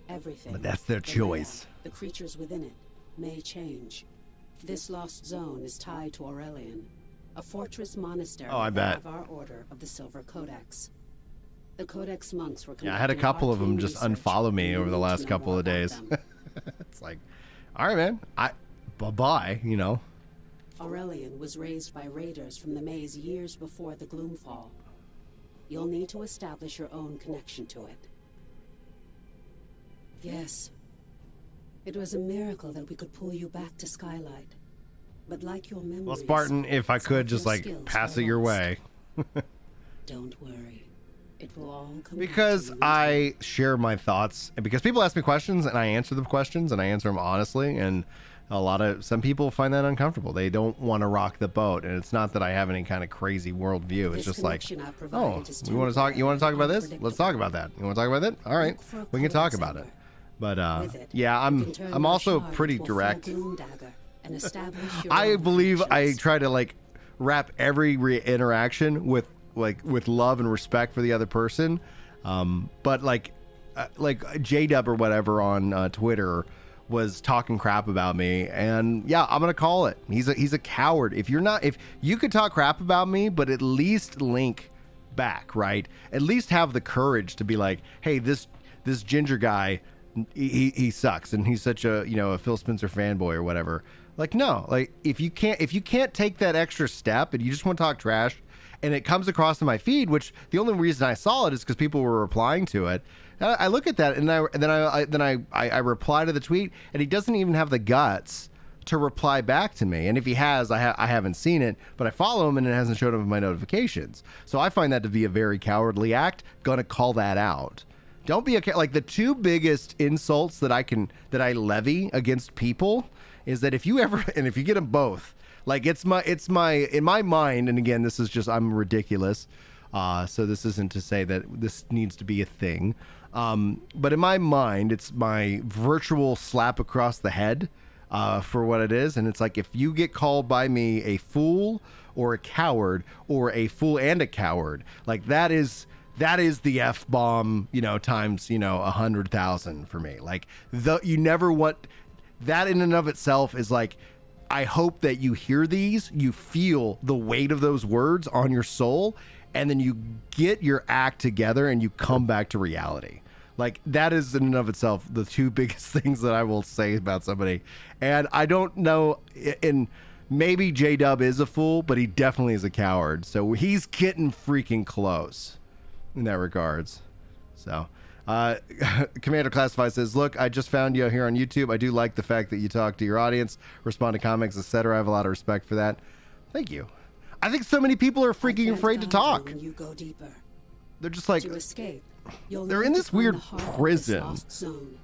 everything, but that's their choice. The creatures within it may change. This lost zone is tied to Aurelian, a fortress monastery I bet. of our order of the Silver Codex. The Codex monks were I had a couple of them just unfollow me over the last couple of days. It's like, all right, man, bye-bye, Aurelian was raised by raiders from the maze years before the Gloomfall. You'll need to establish your own connection to it. Yes. It was a miracle that we could pull you back to Skylight. But like your memories... Well, Spartan, if I could just, pass it your way. Don't worry. It will all come because I share my thoughts, and because people ask me questions, and I answer the questions, and I answer them honestly, and some people find that uncomfortable. They don't want to rock the boat, and it's not that I have any kind of crazy worldview. It's just oh, you want to talk about this? Let's talk about that. You want to talk about that? All right, we can talk about it. But yeah, I'm also pretty direct. I believe I try to wrap every interaction with love and respect for the other person. But J-Dub or whatever on Twitter was talking crap about me, and yeah, I'm gonna call it. He's a coward. If you could talk crap about me, but at least link back, right? At least have the courage to be like, hey, this ginger guy, he sucks, and he's such a Phil Spencer fanboy or whatever. No, if you can't take that extra step and you just want to talk trash, and it comes across in my feed, which the only reason I saw it is because people were replying to it. I look at that, and then I reply to the tweet, and he doesn't even have the guts to reply back to me. And if he has, I haven't seen it, but I follow him, and it hasn't showed up in my notifications. So I find that to be a very cowardly act. Gonna call that out. Don't be the two biggest insults that I levy against people is that if you get them both. It's my in my mind, and again, this is just, I'm ridiculous, so this isn't to say that this needs to be a thing, but in my mind, it's my virtual slap across the head for what it is. And it's if you get called by me a fool or a coward or a fool and a coward, that is the F-bomb, times 100,000 for me. You never want that. In and of itself is I hope that you hear these, you feel the weight of those words on your soul, and then you get your act together and you come back to reality. Like, that is in and of itself the two biggest things that I will say about somebody. And I don't know, and maybe J-Dub is a fool, but he definitely is a coward. So he's getting freaking close in that regards. So Commander Classified says, look, I just found you here on YouTube. I do like the fact that you talk to your audience, respond to comics, etc. I have a lot of respect for that. Thank you. I think so many people are freaking afraid to talk. When you go deeper. They're just like, To escape, you'll they're need in to this find weird the heart of this prison. lost zone.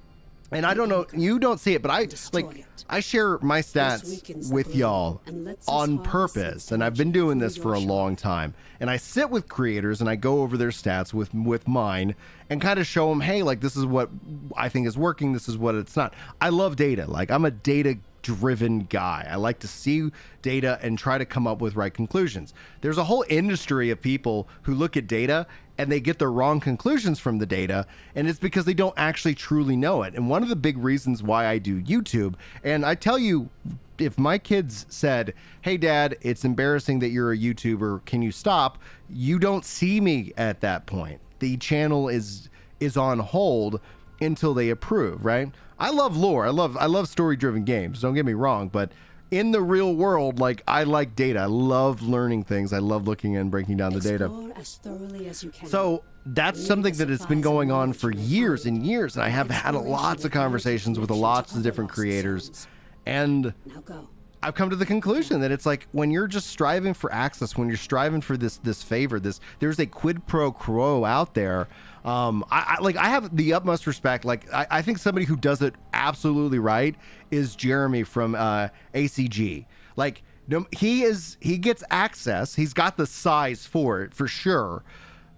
And I don't know, you don't see it, but I Destroy like, it. I share my weakens stats the with glow y'all and lets us on harness purpose. its And I've been energy doing through this for a your long time. And I sit with creators and I go over their stats with mine and kind of show them, hey, like, this is what I think is working. This is what it's not. I love data. Like, I'm a data driven guy. I like to see data and try to come up with right conclusions. There's a whole industry of people who look at data and they get the wrong conclusions from the data, and it's because they don't actually truly know it. And one of the big reasons why I do YouTube, and I tell you, if my kids said, hey dad, it's embarrassing that you're a YouTuber, can you stop? You don't see me at that point. The channel is on hold until they approve, right? I love lore. I love story-driven games. Don't get me wrong, but in the real world, like, I like data. I love learning things. I love looking and breaking down the data. Explore as thoroughly as you can. So that's something that has been going on for years and years, and I have had lots of conversations with lots of different creators, and Now go. I've come to the conclusion that it's like, when you're just striving for access, when you're striving for this favor, there's a quid pro quo out there. I have the utmost respect. Like, I think somebody who does it absolutely right is Jeremy from ACG. Like, he gets access. He's got the size for it, for sure,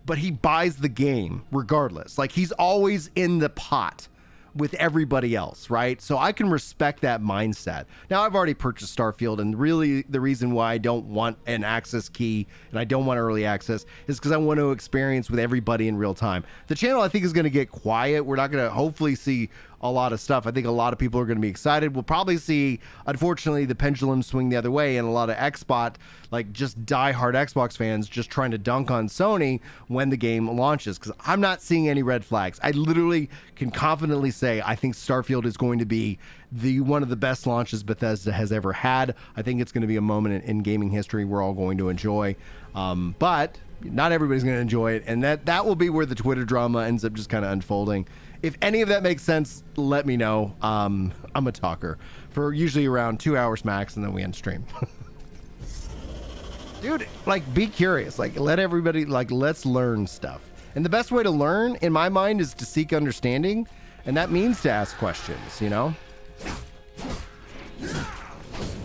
but he buys the game regardless. Like, he's always in the pot with everybody else, right? So I can respect that mindset. Now, I've already purchased Starfield, and really the reason why I don't want an access key and I don't want early access is because I want to experience with everybody in real time. The channel, I think, is going to get quiet. We're not going to hopefully see a lot of stuff. I think a lot of people are going to be excited. We'll probably see, unfortunately, the pendulum swing the other way, and a lot of Xbot, like, just diehard Xbox fans just trying to dunk on Sony when the game launches, because I'm not seeing any red flags. I literally can confidently say I think Starfield is going to be one of the best launches Bethesda has ever had. I think it's going to be a moment in gaming history we're all going to enjoy, but not everybody's going to enjoy it, and that will be where the Twitter drama ends up just kind of unfolding. If any of that makes sense, let me know. I'm a talker for usually around 2 hours max, and then we end stream. Dude, like, be curious. Like, let everybody, like, let's learn stuff. And the best way to learn, in my mind, is to seek understanding, and that means to ask questions, you know?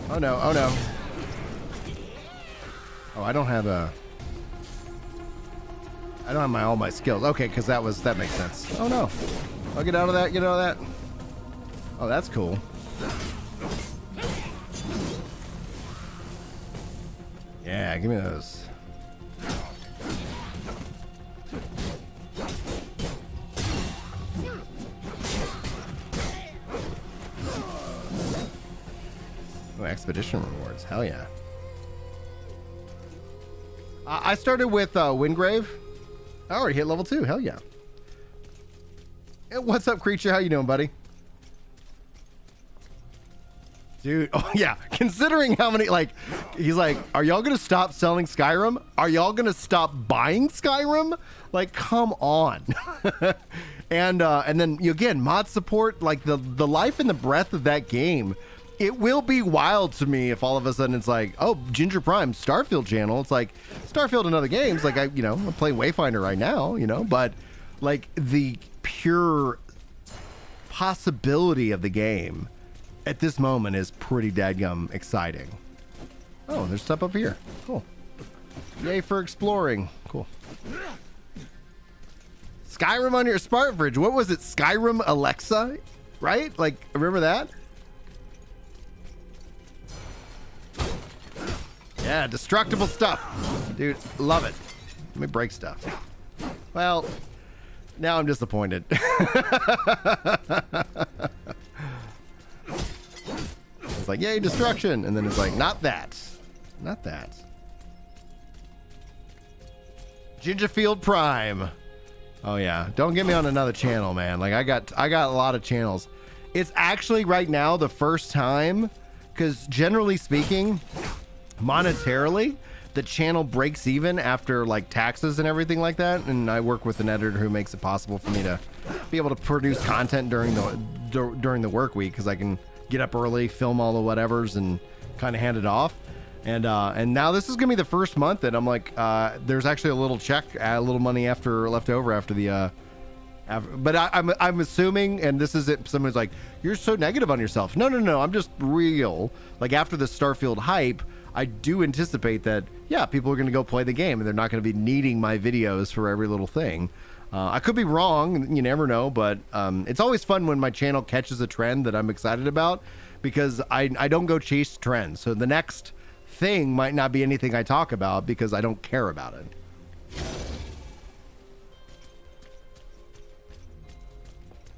Oh no, oh no. Oh, I don't have all my skills. Okay, because that makes sense. Oh no. I'll get out of that, get out of that. Oh, that's cool. Yeah, give me those. Oh, expedition rewards. Hell yeah. I started with Windgrave. I already hit level 2. Hell yeah. Hey, what's up, creature? How you doing, buddy? Dude, oh yeah. Considering how many, like, he's like, are y'all gonna stop selling Skyrim? Are y'all gonna stop buying Skyrim? Like, come on. And then again, mod support, like the life and the breadth of that game. It will be wild to me if all of a sudden it's like, oh, Ginger Prime Starfield channel. It's like Starfield and other games. Like, I'm playing Wayfinder right now, but like the pure possibility of the game at this moment is pretty dadgum exciting. Oh, there's stuff up here. Cool. Yay for exploring. Cool. Skyrim on your smart fridge. What was it? Skyrim Alexa, right? Like, remember that? Yeah, destructible stuff. Dude, love it. Let me break stuff. Well, now I'm disappointed. It's like, yay, destruction. And then it's like, not that. Not that. Gingerfield Prime. Oh yeah. Don't get me on another channel, man. Like I got a lot of channels. It's actually right now the first time, because generally speaking, monetarily, the channel breaks even after like taxes and everything like that. And I work with an editor who makes it possible for me to be able to produce content during the work week, because I can get up early, film all the whatevers, and kind of hand it off. And now this is gonna be the first month that I'm like, there's actually a little check, a little money left over after the. But I'm assuming, and this is it. Someone's like, "You're so negative on yourself." No. I'm just real. Like after the Starfield hype, I do anticipate that people are going to go play the game, and they're not going to be needing my videos for every little thing. I could be wrong. You never know. But it's always fun when my channel catches a trend that I'm excited about, because I don't go chase trends. So the next thing might not be anything I talk about because I don't care about it.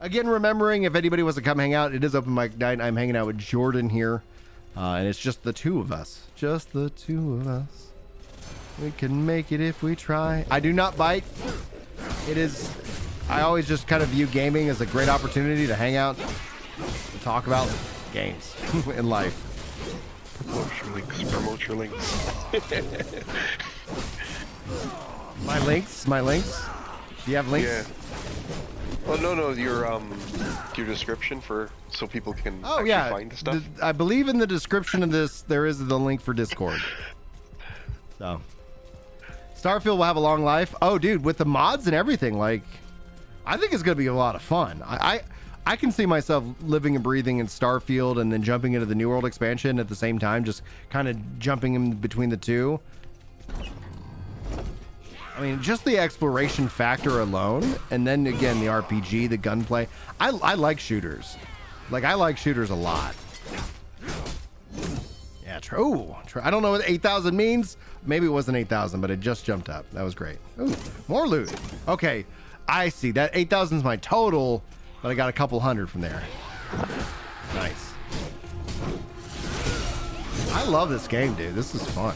Again, remembering if anybody wants to come hang out, it is open mic night. I'm hanging out with Jordan here, and it's just the two of us. Just the two of us. We can make it if we try. I do not bite. It is. I always just kind of view gaming as a great opportunity to hang out and talk about games in life. Promote your links. My links. Do you have links? Yeah. Oh no, your description so people can find the stuff. I believe in the description of this there is the link for Discord. So Starfield will have a long life. Oh dude, with the mods and everything, like I think it's gonna be a lot of fun. I can see myself living and breathing in Starfield and then jumping into the New World expansion at the same time, just kind of jumping in between the two. I mean, just the exploration factor alone, and then again the RPG, the gunplay. I like shooters. Like I like shooters a lot. Yeah, true. I don't know what 8,000 means. Maybe it wasn't 8,000, but it just jumped up. That was great. Ooh, more loot. Okay, I see. That 8,000 is my total, but I got a couple hundred from there. Nice. I love this game, dude. This is fun.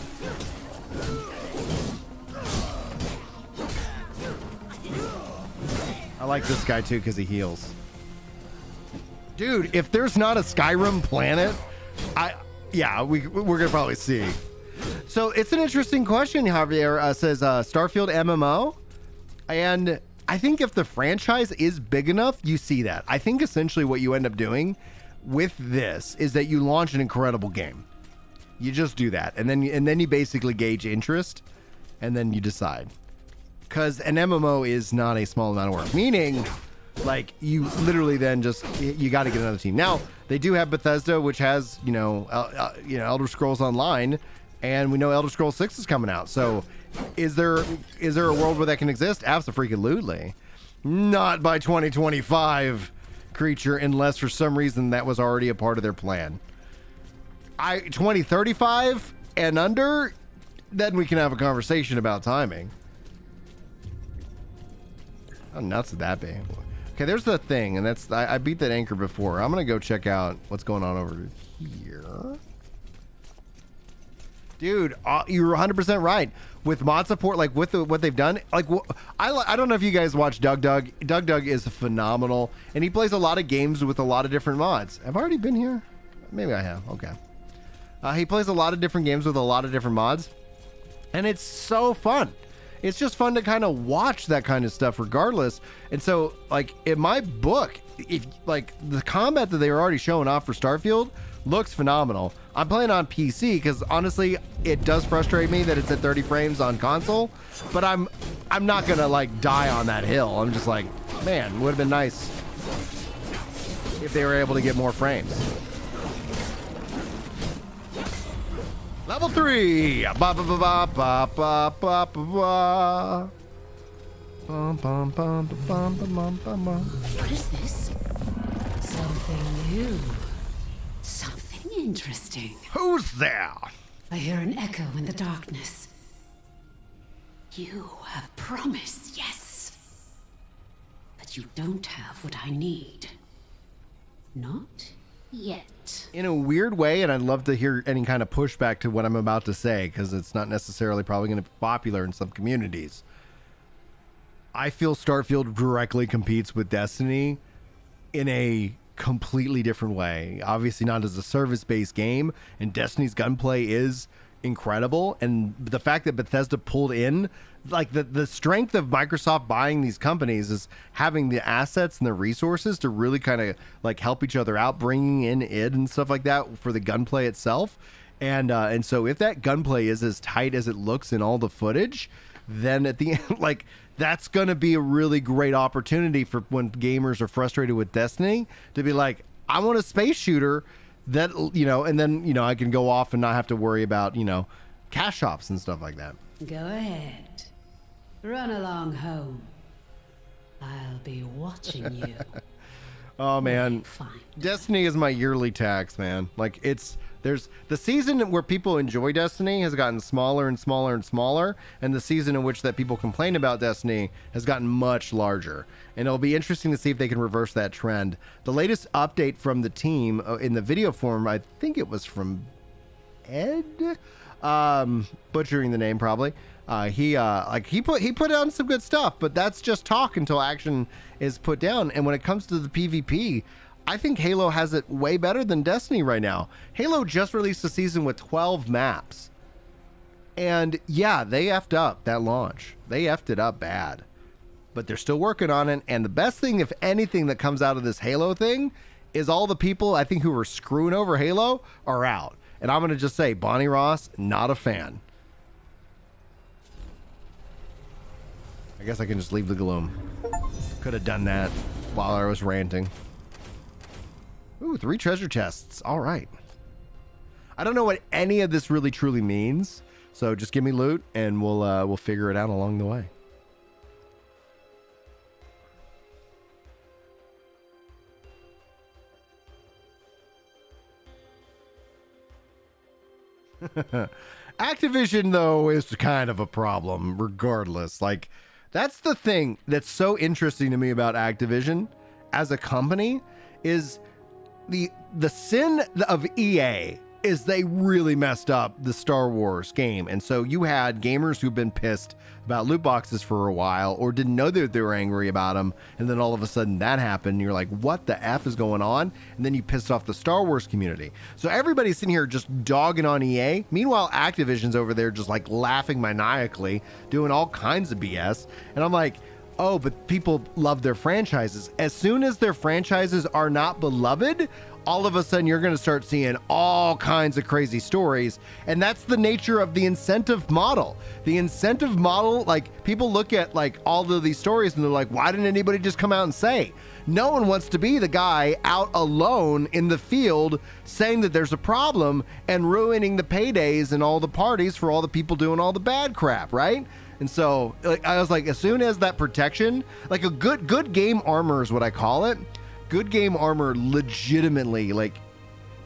I like this guy too because he heals. Dude, if there's not a Skyrim planet, we're gonna probably see. So it's an interesting question. Javier says Starfield MMO, and I think if the franchise is big enough, you see that. I think essentially what you end up doing with this is that you launch an incredible game. You just do that, and then you basically gauge interest, and then you decide. Because an MMO is not a small amount of work. Meaning, like, you literally then you got to get another team. Now, they do have Bethesda, which has, Elder Scrolls Online, and we know Elder Scrolls 6 is coming out. So, is there a world where that can exist? Absolutely. Not by 2025, creature, unless for some reason that was already a part of their plan. 2035 and under, then we can have a conversation about timing. How nuts would that be? Okay, there's the thing, and that's I beat that anchor before. I'm gonna go check out what's going on over here. Dude, you're 100% right. With mod support, like with what they've done, like I don't know if you guys watch Doug. Doug is phenomenal, and he plays a lot of games with a lot of different mods. Have I already been here? Maybe I have. Okay. He plays a lot of different games with a lot of different mods, and it's so fun. It's just fun to kind of watch that kind of stuff regardless. And so, like, in my book, if like the combat that they were already showing off for Starfield looks phenomenal. I'm playing on PC because honestly, it does frustrate me that it's at 30 frames on console, but I'm not gonna like die on that hill. I'm just like, man, would have been nice if they were able to get more frames. Level 3. Ba ba ba ba ba ba ba ba. Bum bum bum bum bum bum bum. What is this? Something new. Something interesting. Who's there? I hear an echo in the darkness. You have promise, yes. But you don't have what I need. Not Yet. In a weird way, and I'd love to hear any kind of pushback to what I'm about to say, because it's not necessarily probably going to be popular in some communities. I feel Starfield directly competes with Destiny in a completely different way. Obviously not as a service-based game, and Destiny's gunplay is incredible, and the fact that Bethesda pulled in, like, the strength of Microsoft buying these companies is having the assets and the resources to really kind of like help each other out, bringing in id and stuff like that for the gunplay itself. And so if that gunplay is as tight as it looks in all the footage, then at the end, like, that's going to be a really great opportunity for when gamers are frustrated with Destiny to be like, I want a space shooter that, you know, and then, you know, I can go off and not have to worry about, you know, cash shops and stuff like that. Go ahead. Run along home. I'll be watching you. Oh man, Fine. Destiny is my yearly tax, man. Like, there's the season where people enjoy Destiny has gotten smaller and smaller and smaller, and the season in which that people complain about Destiny has gotten much larger. And it'll be interesting to see if they can reverse that trend. The latest update from the team in the video form, I think it was from Ed, butchering the name probably. He put down some good stuff, but that's just talk until action is put down. And when it comes to the PvP, I think Halo has it way better than Destiny right now. Halo just released a season with 12 maps. And yeah, they effed up that launch. They effed it up bad. But they're still working on it. And the best thing, if anything, that comes out of this Halo thing is all the people I think who were screwing over Halo are out. And I'm going to just say, Bonnie Ross, not a fan. I guess I can just leave the gloom. Could have done that while I was ranting. Ooh, 3 treasure chests. All right. I don't know what any of this really truly means, so just give me loot and we'll figure it out along the way. Activision, though, is kind of a problem regardless. Like, that's the thing that's so interesting to me about Activision as a company is the sin of EA is they really messed up the Star Wars game. And so you had gamers who've been pissed about loot boxes for a while or didn't know that they were angry about them. And then all of a sudden that happened. And you're like, what the F is going on? And then you pissed off the Star Wars community. So everybody's sitting here just dogging on EA. Meanwhile, Activision's over there just like laughing maniacally, doing all kinds of BS. And I'm like, oh, but people love their franchises. As soon as their franchises are not beloved, all of a sudden you're going to start seeing all kinds of crazy stories. And that's the nature of the incentive model. The incentive model, like, people look at like all of these stories and they're like, why didn't anybody just come out and say? No one wants to be the guy out alone in the field saying that there's a problem and ruining the paydays and all the parties for all the people doing all the bad crap, right? And so, like, I was like, as soon as that protection, like a good game armor is what I call it. Good game armor legitimately like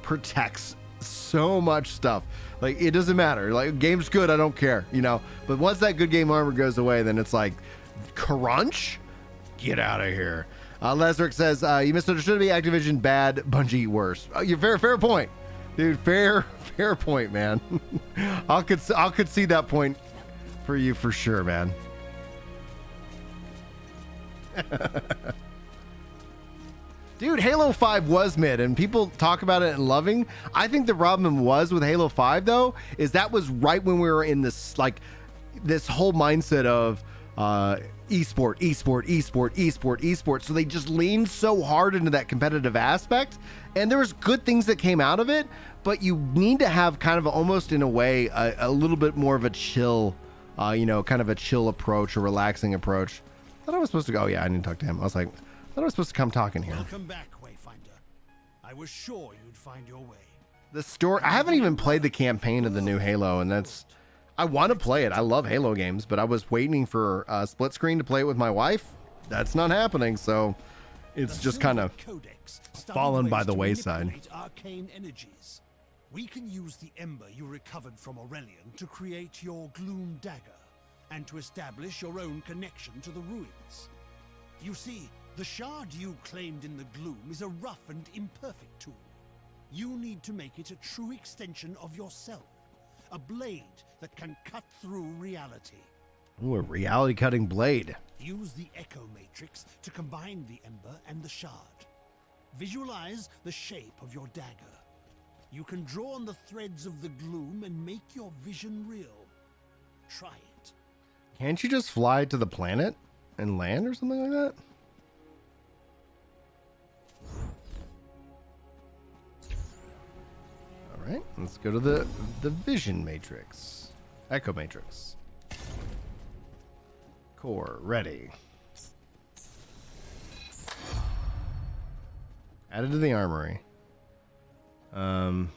protects so much stuff. Like, it doesn't matter. Like, game's good, I don't care, you know. But once that good game armor goes away, then it's like, crunch, get out of here. Lesrick says, you misunderstood me. Activision bad, Bungie worse. You're fair point, dude. Fair point, man. I'll concede that point for you for sure, man. Dude, Halo 5 was mid, and people talk about it and loving. I think the problem was with Halo 5, though, is that was right when we were in this, like, this whole mindset of esport. So they just leaned so hard into that competitive aspect, and there was good things that came out of it, but you need to have kind of almost in a way a little bit more of a chill, kind of a chill approach, a relaxing approach. I thought I was supposed to go. Oh, yeah, I didn't talk to him. I was like, I thought I was supposed to come talking here. Welcome back, Wayfinder. I was sure you'd find your way. The story, I haven't even played the campaign of the new Halo, and I want to play it. I love Halo games, but I was waiting for a split screen to play it with my wife. That's not happening, so it's just kind of fallen by the wayside. Arcane energies. We can use the ember you recovered from Aurelian to create your Gloom Dagger, and to establish your own connection to the ruins. You see, the shard you claimed in the gloom is a rough and imperfect tool, You need to make it a true extension of yourself. A blade that can cut through reality. Ooh, a reality cutting blade. Use the Echo Matrix to combine the Ember and the Shard. Visualize the shape of your dagger. You can draw on the threads of the gloom and make your vision real. Try it. Can't you just fly to the planet and land or something like that? All right, let's go to the vision matrix. Echo matrix. Core ready. Added to the armory. Oh.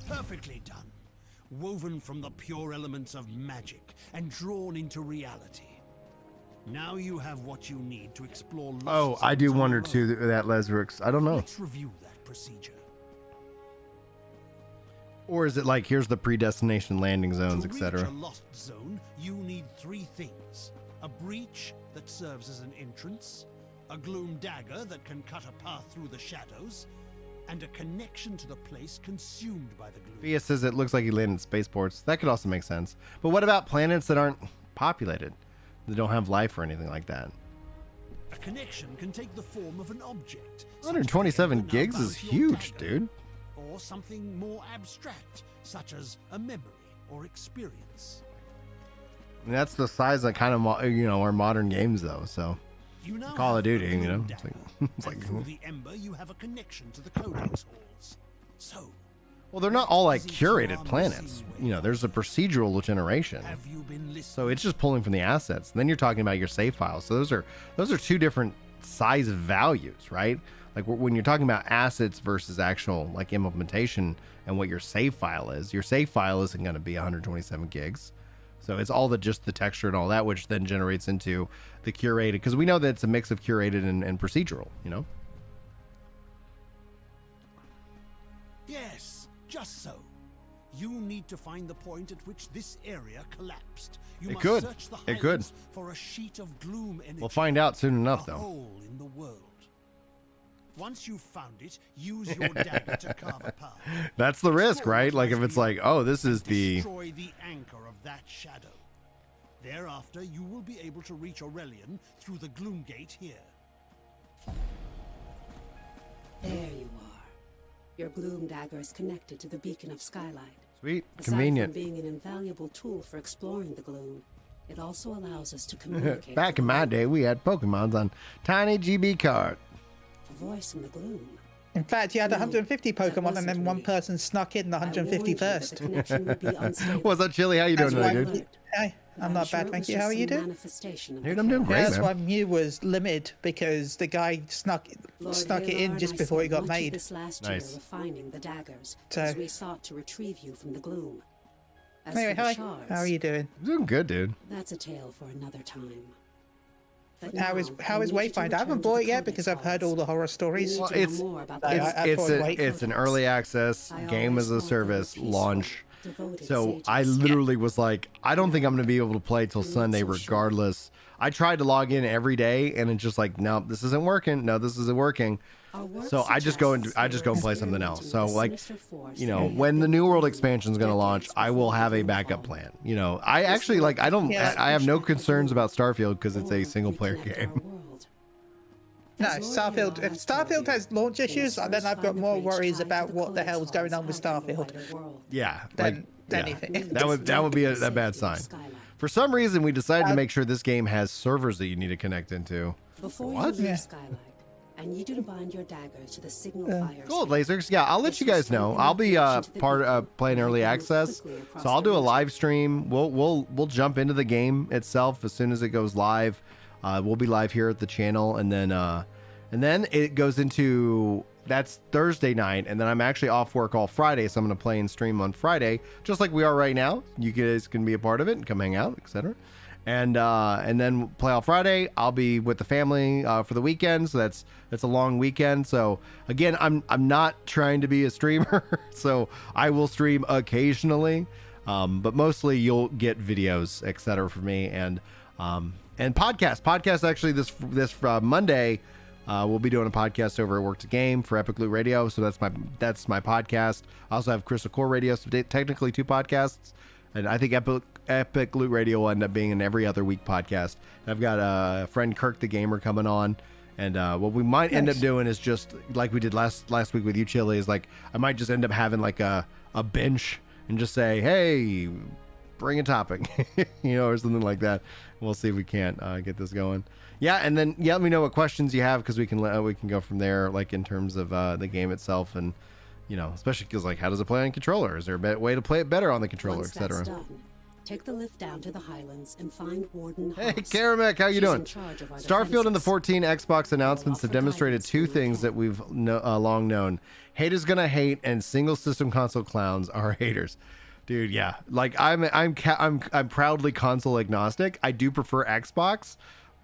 Perfectly done. Woven from the pure elements of magic and drawn into reality. Now you have what you need to explore. Oh, I do wonder too that Lesrix. I don't know. Let's review that procedure. Or is it like here's the predestination landing zones, To reach etc. a lost zone, you need three things: a breach that serves as an entrance, a gloom dagger that can cut a path through the shadows, and a connection to the place consumed by the gloom. Via says it looks like he landed in spaceports. That could also make sense. But what about planets that aren't populated? That don't have life or anything like that? A connection can take the form of an object. 127 gigs is huge, dude. Or something more abstract, such as a memory or experience. And that's the size of kind of our modern games though. So You now Call of have Duty, a you know, gloom it's like, dagger, it's like and through the Ember you have a connection to the Codex halls. So, well, they're not all like curated planets. There's a procedural generation. have you been listening? So it's just pulling from the assets. And then you're talking about your save files. So those are two different size values, right? Like when you're talking about assets versus actual like implementation and what your save file is, your save file isn't going to be 127 gigs. So it's all just the texture and all that, which then generates into the curated, because we know that it's a mix of curated and procedural, Yes, just so. You need to find the point at which this area collapsed. You It must could. search the It could. highlands for a sheet of gloom energy. We'll find out soon enough, a though. hole in the world. Once you've found it, use your dagger to carve a path. That's the risk, Explore right? what Like lies if it's beyond like, oh, this is and the... destroy the anchor of that shadow. Thereafter, you will be able to reach Aurelian through the gloom gate here. There you are. Your gloom dagger is connected to the beacon of Skylight. Sweet, Aside convenient. from being an invaluable tool for exploring the gloom, it also allows us to communicate. Back in my day, we had Pokemons on tiny GB card. A voice in the gloom. In fact, you had 150 Pokemon and then one person snuck in the 151st. What's up, Chili? How you doing today, dude? Hey, I'm not bad, thank you. How are you doing? Dude, I'm doing great, Yeah, that's man. why Mew was limited, because the guy snuck it in just before it got made. This last year Nice. refining the daggers So- as we sought to retrieve you from the gloom. As Anyway, for the hi. shards, How are you doing? I'm doing good, dude. That's a tale for another time. But How now, is I Wayfinder? need you to I haven't return to bought the it yet Codex because I've heard all halls. the horror We stories. need Well, to know it's- more about I- the I It's thought a, wait. it's an early access I game always as a wanted service peaceful, launch. devoted So I sages. literally was like, I don't think I'm going to be able to play till Sunday so sure. regardless. I tried to log in every day and it's just like, no, this isn't working. No, this isn't working. Our work So I just go and suggests play we're something else. So experimenting like, with a sinister force you that know, may when have the been New World decayed expansion is going to launch, decades I will before have the a gloom backup fall. plan. You know, I actually like, I don't, Yeah. I have no Push back the concerns gloom, about Starfield because it's or a single player reconnect our game. world. No, As Lord Starfield. Hero If has told Starfield you, has launch you must issues, then first I've find got the more bridge worries tied to about the what the Codex hell's going halls on with out in the Starfield. wider world. Yeah. Than yeah. anything. That would be a bad sign. For some reason, we decided to make sure this game has servers that you need to connect into. Before What? you leave Yeah. Skylight, I need you to bind your daggers to the signal fire. Cool, stick. Lasers. Yeah, I'll let you guys know. I'll be playing early access, so I'll do a live stream. We'll jump into the game itself as soon as it goes live. We'll be live here at the channel, and then it goes into that's Thursday night, and then I'm actually off work all Friday, so I'm gonna play and stream on Friday, just like we are right now. You guys can be a part of it and come hang out, etc. and then playoff Friday, I'll be with the family for the weekend. So that's a long weekend. So again, I'm not trying to be a streamer, so I will stream occasionally, but mostly you'll get videos, etc. for me, and podcast. Actually, this Monday, we'll be doing a podcast over at Work to Game for Epic Loot Radio. So that's my podcast. I also have Crystal Core Radio, so technically 2 podcasts. And I think Epic Loot Radio will end up being an every other week podcast. I've got a friend, Kirk the Gamer, coming on. And what we might end up doing is just like we did last week with you, Chili, is like I might just end up having like a bench and just say, hey, bring a topic, or something like that. We'll see if we can't get this going. Yeah, and then let me know what questions you have, because we can go from there, like in terms of the game itself, and especially because like how does it play on controller? Is there a way to play it better on the controller, etc. Take the lift down to the Highlands and find Warden Hey, House. Karamek, how you doing? Starfield and the defenses. 14 Xbox announcements have demonstrated 2 things that we've long known: hate is gonna hate, and single system console clowns are haters. Dude, yeah, like I'm proudly console agnostic. I do prefer Xbox,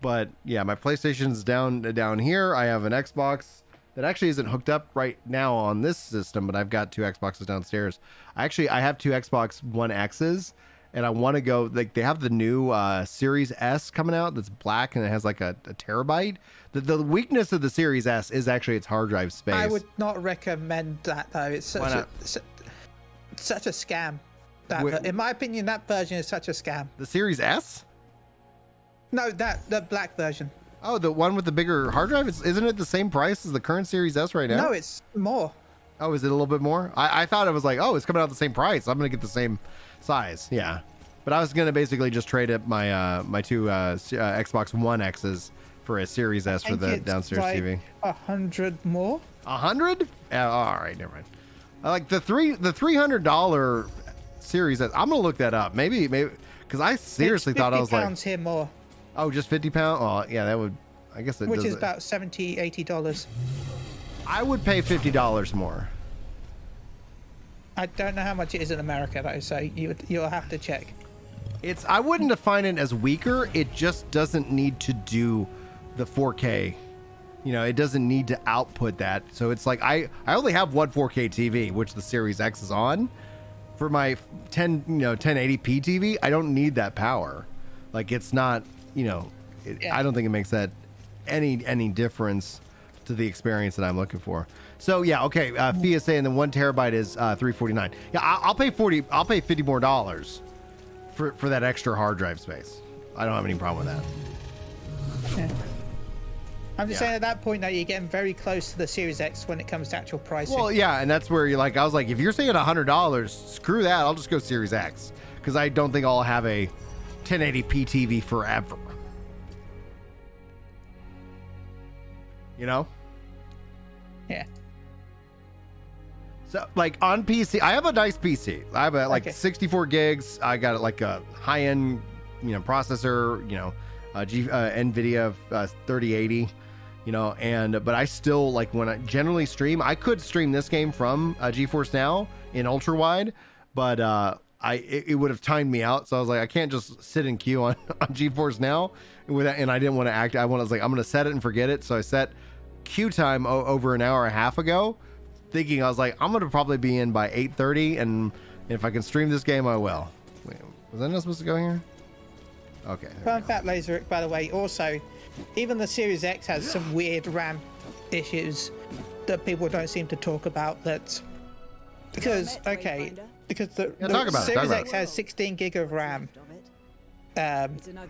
but yeah, my PlayStation's down here. I have an Xbox that actually isn't hooked up right now on this system, but I've got 2 Xboxes downstairs. I have 2 Xbox One X's. And I want to go, like, they have the new Series S coming out that's black and it has like a terabyte. The weakness of the Series S is actually its hard drive space. I would not recommend that, though. It's such a scam. In my opinion, that version is such a scam. The Series S? No, the black version. Oh, the one with the bigger hard drive? Isn't it the same price as the current Series S right now? No, it's more. Oh, is it a little bit more? I thought it was like, oh, it's coming out the same price. I'm going to get the same size. Yeah. But I was going to basically just trade up my my 2 Xbox One X's for a Series S for the downstairs like TV. 100 more? 100? All right, never mind. I like the $300 Series S. I'm going to look that up. Maybe because I seriously thought I was like, £50 here more. Oh, just £50? Oh, yeah, that would, I guess it Which does is about $70, $80. I would pay $50 more. I don't know how much it is in America, though, so you'll have to check. I wouldn't define it as weaker. It just doesn't need to do the 4K. It doesn't need to output that. So it's like I only have one 4K TV, which the Series X is on. For my 1080p TV, I don't need that power. Like, it's not, I don't think it makes that any difference to the experience that I'm looking for. So yeah, okay. Fia saying the 1 terabyte is $349. Yeah, I'll pay $50 more for that extra hard drive space. I don't have any problem with that. Yeah. I'm just saying at that point, though, you're getting very close to the Series X when it comes to actual pricing. Well, yeah, and that's where I was like, if you're saying $100, screw that. I'll just go Series X, because I don't think I'll have a 1080p TV forever. Yeah. So, like, on PC, I have a nice PC. I have 64 gigs. I got like a high-end, processor, NVIDIA 3080, but I still, like, when I generally stream, I could stream this game from GeForce Now in ultra wide, but it would have timed me out. So I was like, I can't just sit in queue on GeForce Now and I didn't want to act. I'm going to set it and forget it. So I set queue time over an hour and a half ago, thinking I was like, I'm going to probably be in by 8:30, and if I can stream this game, I will. Wait, was I not supposed to go here? Okay. Fun fact, Laseric, by the way, also, even the Series X has some weird RAM issues that people don't seem to talk about. Because the Series X has 16 gig of RAM,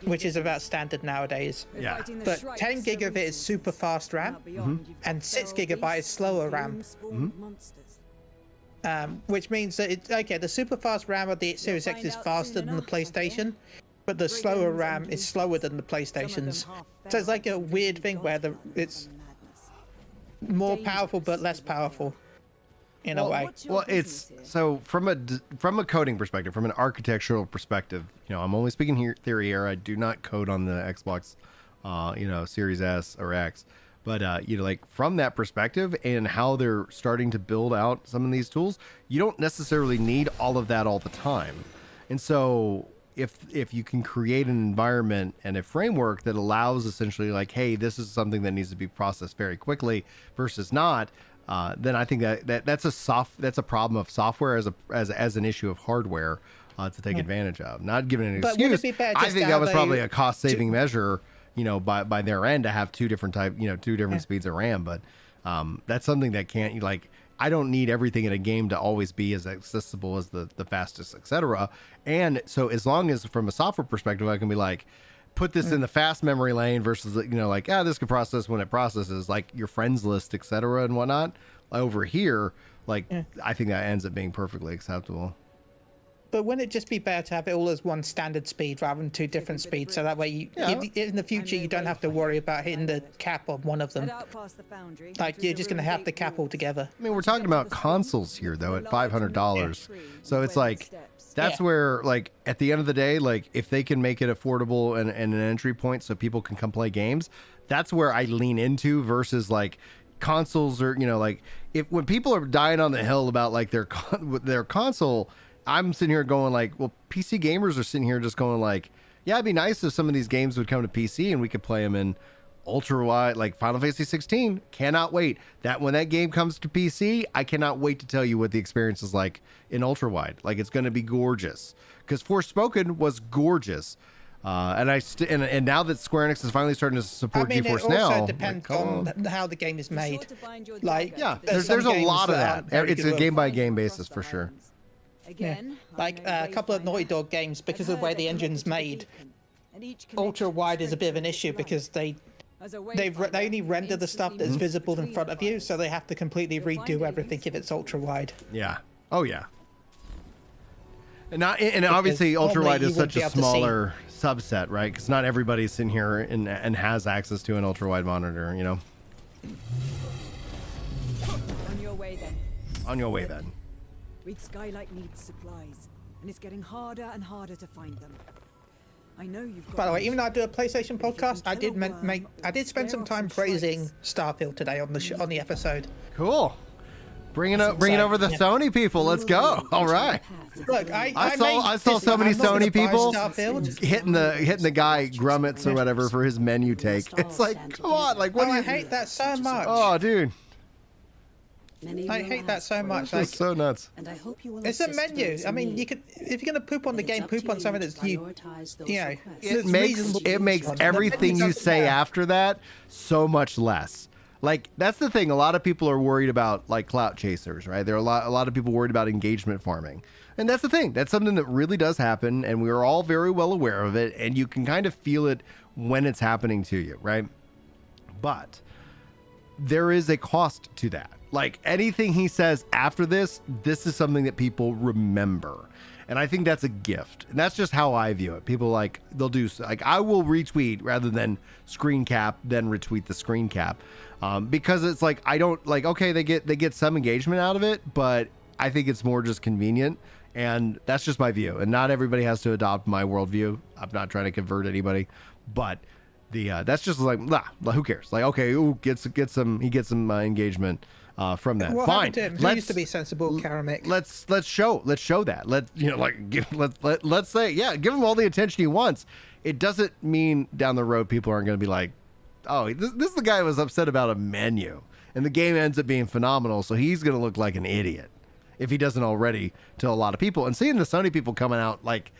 which is about standard nowadays. Yeah. But 10 gig of it is super fast RAM, and 6 gigabyte is slower RAM. Which means that the super fast RAM of the Series X is faster than the PlayStation, but the slower RAM is slower than the PlayStation's. So it's like a weird thing where it's more powerful but less powerful in a way. Well, it's so from a coding perspective, from an architectural perspective, I'm only speaking theory here. I do not code on the Xbox, Series S or X. But, like, from that perspective and how they're starting to build out some of these tools, you don't necessarily need all of that all the time. And so, if you can create an environment and a framework that allows essentially like, hey, this is something that needs to be processed very quickly versus not, then I think that's a problem of software as an issue of hardware to take advantage of. Not giving an But would excuse. it be better I just think to that was have probably a cost saving measure, by their end to have two different speeds of RAM. But that's something that can't like. I don't need everything in a game to always be as accessible as the fastest, etc. And so as long as from a software perspective, I can be like, put this in the fast memory lane versus, this could process when it processes, like your friends list, etc. and whatnot. Over here, I think that ends up being perfectly acceptable. But wouldn't it just be better to have it all as one standard speed rather than two different speeds? So that way, in the future, you don't have to worry about hitting the cap on one of them. Like, you're just going to have the cap altogether. I mean, we're talking about consoles here, though, at $500. So it's like, that's where, like, at the end of the day, like, if they can make it affordable and an entry point so people can come play games, that's where I lean into versus, like, consoles are, when people are dying on the hill about, like, their console, I'm sitting here going like, well, PC gamers are sitting here just going like, yeah, it'd be nice if some of these games would come to PC and we could play them in ultra wide, like Final Fantasy 16. Cannot wait. That when that game comes to PC, I cannot wait to tell you what the experience is like in ultra wide. Like it's going to be gorgeous because Forspoken was gorgeous. And now that Square Enix is finally starting to support GeForce Now, it also depends on how the game is made. Like, yeah, there's a lot of that. It's a game by game basis for sure. Like a couple of Naughty Dog games, because of the way the engine's made, ultra wide is a bit of an issue because they only render the stuff that's visible in front of you, so they have to completely redo everything if it's ultra wide. Yeah. Oh yeah. And obviously ultra wide is such a smaller subset, right? Because not everybody's sitting here and has access to an ultra wide monitor, On your way then. On your way then. Reed Skylight needs supplies, and it's getting harder and harder to find them. I know you've got. By the way, even though I do a PlayStation podcast, I did spend some time praising Starfield today on the episode. Cool. Bringing over the Sony people. Let's go. All right. Look, I saw so many Sony people hitting the guy Grummets or whatever for his menu take. It's like, come on, like what? I hate that so much. Oh, dude. I hate that so much. It's so nuts. And I hope you will it's a menu. I mean, you could, if you're gonna poop on the game, poop on something that's it makes everything you say after that so much less. Like that's the thing. A lot of people are worried about like clout chasers, right? There are a lot of people worried about engagement farming, and that's the thing. That's something that really does happen, and we are all very well aware of it, and you can kind of feel it when it's happening to you, right? But there is a cost to that. Like anything he says after this is something that people remember. And I think that's a gift. And that's just how I view it. People like, they'll do, like, I will retweet rather than screen cap, then retweet the screen cap. Because it's like, I don't like, okay, they get some engagement out of it, but I think it's more just convenient. And that's just my view. And not everybody has to adopt my worldview. I'm not trying to convert anybody, but that's just like, who cares? Like, okay, he gets some engagement from that. What Fine. He used to be sensible, Karamik. Let's show that. Let's say, yeah, give him all the attention he wants. It doesn't mean down the road people aren't going to be like, oh, this is the guy who was upset about a menu, and the game ends up being phenomenal, so he's going to look like an idiot if he doesn't already to a lot of people. And seeing the Sony people coming out like,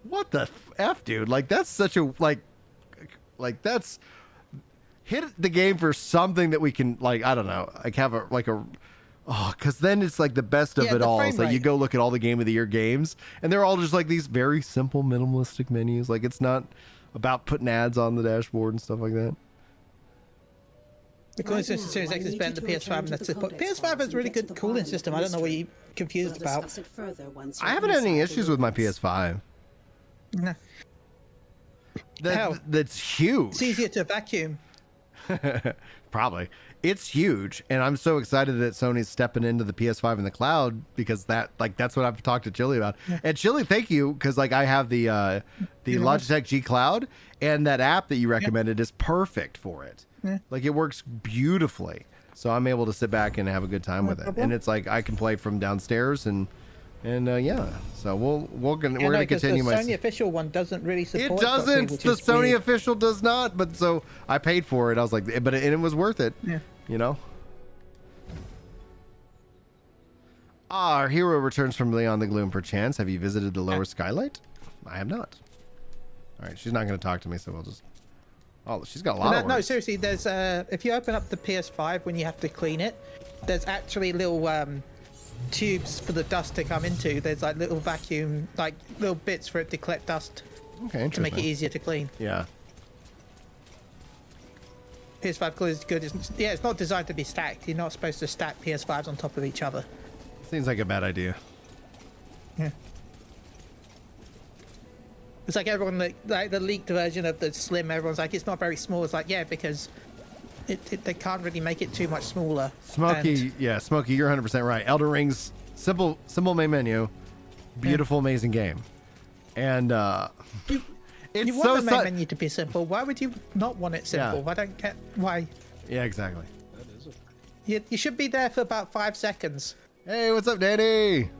what the f, dude? Like that's such a like that's. Hit the game for something that we can, like, I don't know, like have because then it's like the best of it all. It's like you go look at all the Game of the Year games, and they're all just like these very simple, minimalistic menus. Like it's not about putting ads on the dashboard and stuff like that. The cooling system Series X is better than the PS5, and that's it. PS5 has a really good cooling system. I don't know what you're confused about. I haven't had any issues with my PS5. No. That's huge. It's easier to vacuum. Probably. It's huge, and I'm so excited that Sony's stepping into the PS5 in the cloud because that's what I've talked to Chili about. Yeah. And Chili, thank you, because like I have the Logitech G Cloud, and that app that you recommended is perfect for it. Yeah. Like it works beautifully, so I'm able to sit back and have a good time with it. And it's like I can play from downstairs and And yeah, so we're gonna continue. The Sony official one doesn't really support. It doesn't. Which the is Sony weird. official does not. But so I paid for it. I was like, but it was worth it. Yeah. You know. Our hero returns from Beyond the Gloom. Perchance, have you visited the lower skylight? I have not. All right, she's not going to talk to me, so we'll just. Oh, she's got a lot of words. No, seriously. There's if you open up the PS5 when you have to clean it, there's actually little tubes for the dust to come into. There's like little vacuum, like little bits for it to collect dust. Okay, to make it easier to clean. Yeah. PS5 clean is good. It's not designed to be stacked. You're not supposed to stack PS5s on top of each other. Seems like a bad idea. Yeah. It's like everyone, like the leaked version of the Slim, everyone's like, it's not very small. It's like, yeah, because they can't really make it too much smaller. Smokey, yeah, Smokey, you're 100% right. Elden Ring's simple main menu, beautiful, amazing game. And it's you want the main menu to be simple. Why would you not want it simple? Yeah. I don't get why. Yeah, exactly. You should be there for about 5 seconds. Hey, what's up, Danny?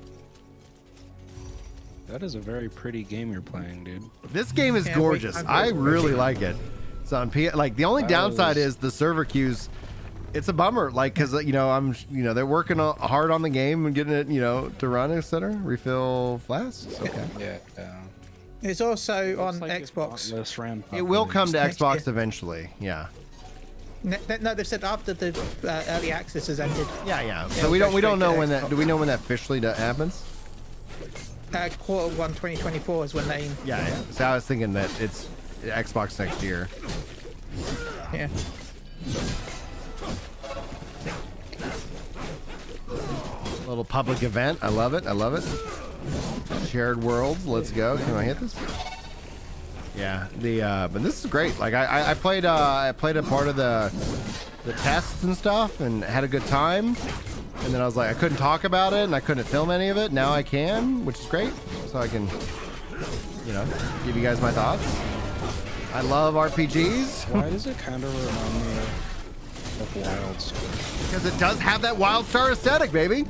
That is a very pretty game you're playing, dude. This game is gorgeous. I really like it. It's on like the only downside is the server queues. It's a bummer, like because they're working hard on the game and getting it to run, etc. Refill flasks. Okay. Yeah. It's also on like Xbox. It will come to Xbox eventually. Yeah. No, they've said after the early access has ended. Yeah. So we don't know when that. Do we know when that officially happens? Quarter 1 2024 is when they. Yeah. So I was thinking that it's Xbox next year. Yeah. Little public event. I love it. Shared worlds. Let's go. Can I hit this? Yeah. But this is great. Like I played a part of the tests and stuff and had a good time. And then I was like, I couldn't talk about it and I couldn't film any of it. Now I can, which is great. So I can, give you guys my thoughts. I love RPGs. Why does it kind of remind me of WildStar? Because it does have that WildStar aesthetic, baby.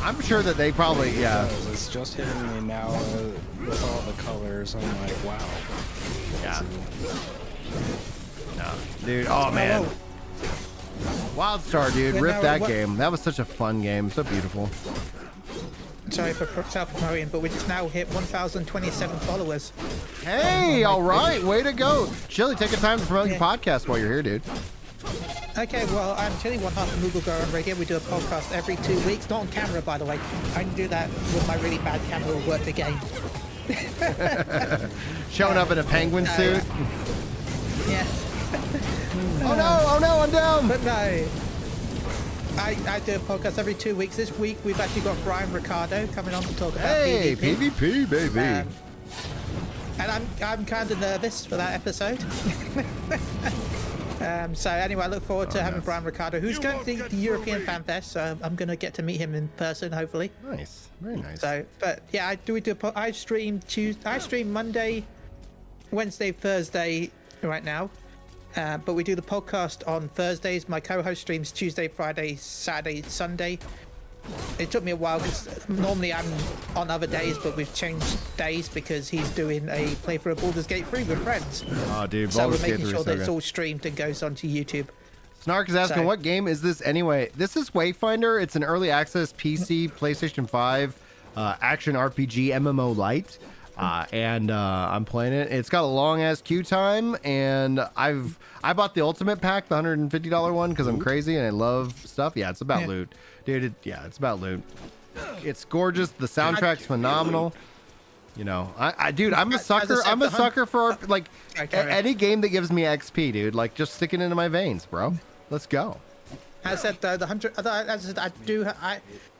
I'm sure that they probably, It's just hitting me now with all the colors. I'm like, wow. Yeah. No, dude. Oh man. WildStar, dude. Rip that game. That was such a fun game. So beautiful. Sorry for self-promoting, but we just now hit 1,027 followers. Hey, all right. Way to go. Chili, take a time to promote your podcast while you're here, dude. Okay, well, I'm Chili, one half of Google Girl on Radio. We do a podcast every 2 weeks. Not on camera, by the way. I can do that with my really bad camera will work the game. Showing up in a penguin suit. Yeah. Oh no, I'm down. But no. I do a podcast every 2 weeks. This week we've actually got Brian Ricardo coming on to talk about PvP, baby. And I'm kind of nervous for that episode. So anyway, I look forward to having Brian Ricardo, who's going to the European Fan Fest. So I'm going to get to meet him in person, hopefully. Nice, very nice. So, but yeah, I stream Monday, Wednesday, Thursday right now. But we do the podcast on Thursdays. My co-host streams Tuesday, Friday, Saturday, Sunday. It took me a while because normally I'm on other days, but we've changed days because he's doing a playthrough of Baldur's Gate 3 with friends. Oh, dude, so Baldur's we're making Gate 3 sure is so that it's good. all streamed and goes onto YouTube. Snark is asking, what game is this anyway? This is Wayfinder. It's an early access PC, PlayStation 5 action RPG MMO light. And I'm playing it. It's got a long ass queue time, and I bought the ultimate pack, the $150 one, because I'm crazy and I love stuff. Yeah, it's about loot, dude. It's about loot. It's gorgeous. The soundtrack's phenomenal. Dude, I'm a sucker. I'm a sucker for like any game that gives me XP, dude. Like just sticking into my veins, bro. Let's go. As I said, the 100. As I said,